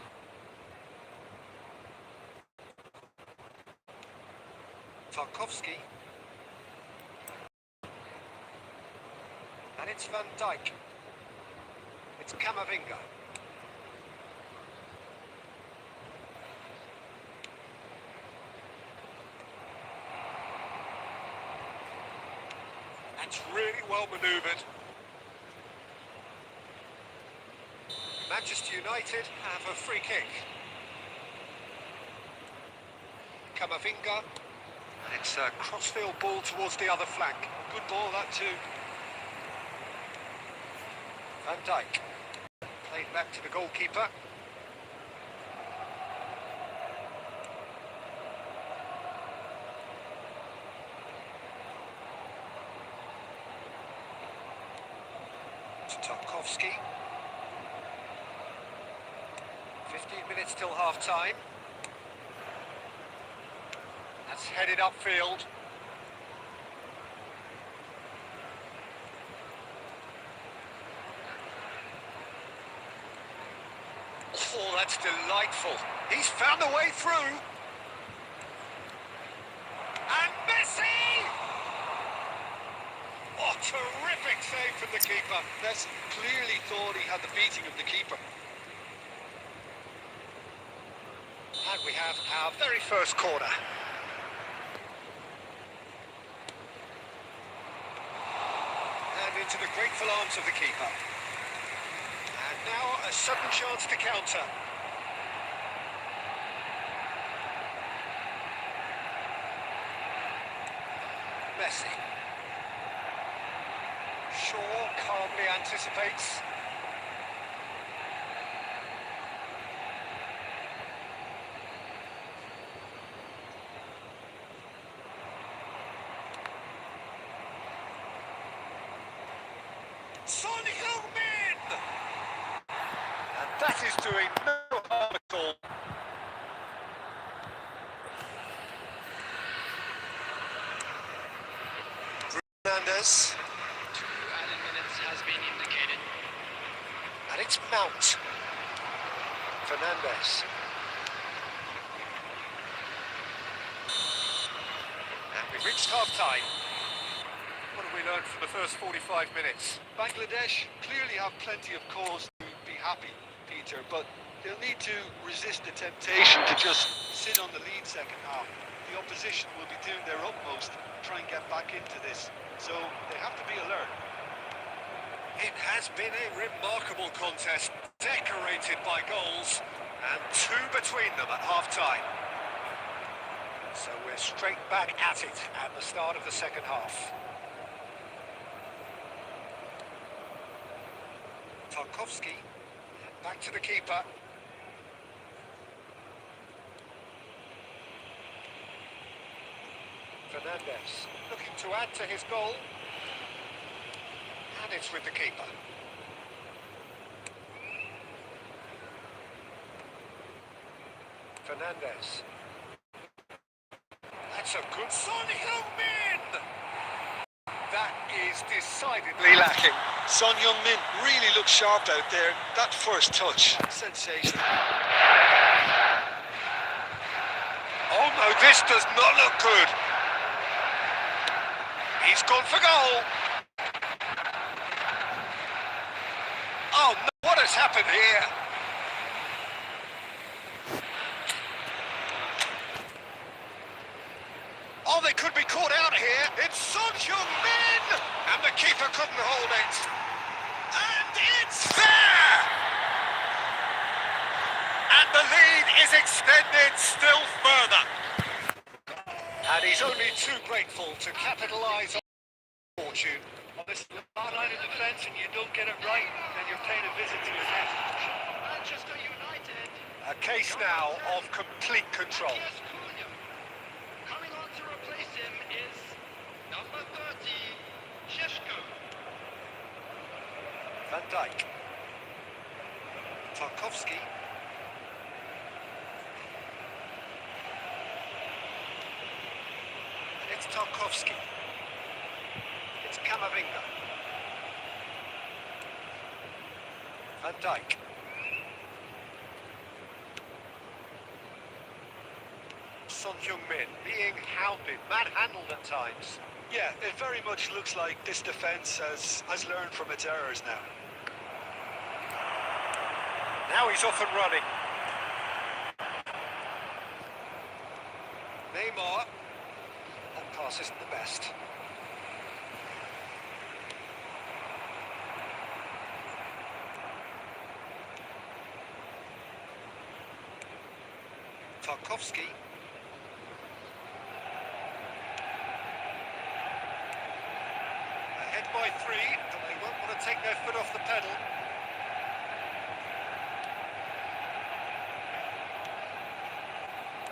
Tarkowski. And it's Van Dijk. It's Camavinga. That's really well manoeuvred. Manchester United have a free kick. Camavinga. And it's a crossfield ball towards the other flank. Good ball, that too. Van Dijk. Played back to the goalkeeper. To Tarkowski. 15 minutes till half-time. That's headed upfield. Oh, that's delightful. He's found a way through. And Messi! Oh, terrific save from the keeper. Messi clearly thought he had the beating of the keeper. And we have our very first corner. And into the grateful arms of the keeper. And now a sudden chance to counter. Messi. Shaw calmly anticipates. Son Heung-min! And that is doing no harm at all. Fernandes. 2 added minutes has been indicated. And it's Mount. Fernandes. And we've reached half-time. What have we learned from the first 45 minutes? Bangladesh clearly have plenty of cause to be happy, Peter, but they'll need to resist the temptation to just sit on the lead second half. The opposition will be doing their utmost to try and get back into this, so they have to be alert. It has been a remarkable contest, decorated by goals, and 2 between them at half-time. So we're straight back at it at the start of the second half. Tarkowski, back to the keeper. Fernandes, looking to add to his goal. And it's with the keeper. Fernandes. That's a good Son Heung-min! That is decidedly lacking. Son Heung-min really looks sharp out there. That first touch, sensational. Oh no, this does not look good. He's gone for goal. Oh no, what has happened here? Oh, they could be caught out here. It's Son Heung-min! And the keeper couldn't hold it. And it's there! And the lead is extended still further. And he's only too grateful to capitalise on fortune. Honestly, hard line of defence and you don't get it right, then you're paying a visit to your net. Manchester United. A case now of complete control. Yes, Cunha. Coming on to replace him is number 30, Sheshko. Van Dijk. Tarkowski. And it's Tarkowski. It's Camavinga. Van Dijk. Son Heung-min being hounded, manhandled at times. Yeah, it very much looks like this defence has learned from its errors now. Now he's off and running. Neymar. That pass isn't the best. Tarkowski. Ahead by 3, but they won't want to take their foot off the pedal.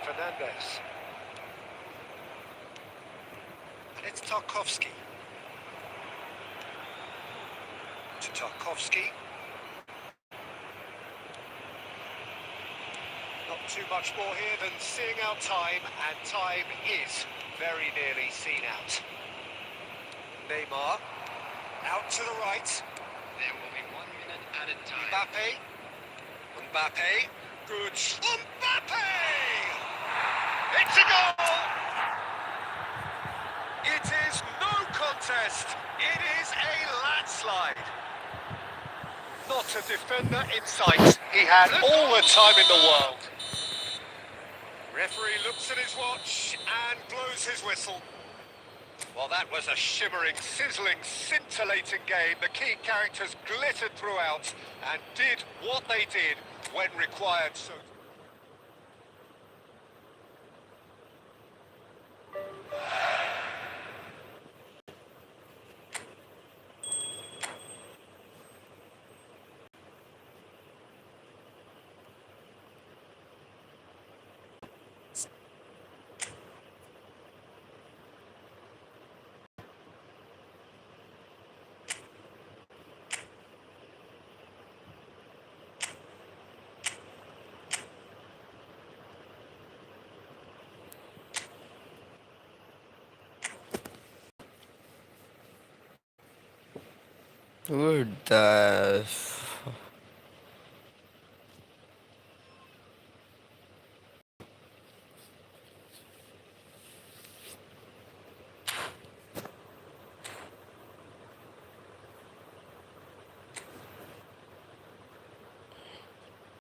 Fernandes. And it's Tarkowski. To Tarkowski. Not too much more here than seeing out time, and time is very nearly seen out. Neymar. Out to the right. There will be 1 minute added time. Mbappe. Mbappe. Good. Mbappe! It's a goal! It is no contest. It is a landslide. Not a defender in sight. He had all the time in the world. Referee looks at his watch and blows his whistle. Well, that was a shimmering, sizzling, scintillating game. The key characters glittered throughout and did what they did when required. So. Who the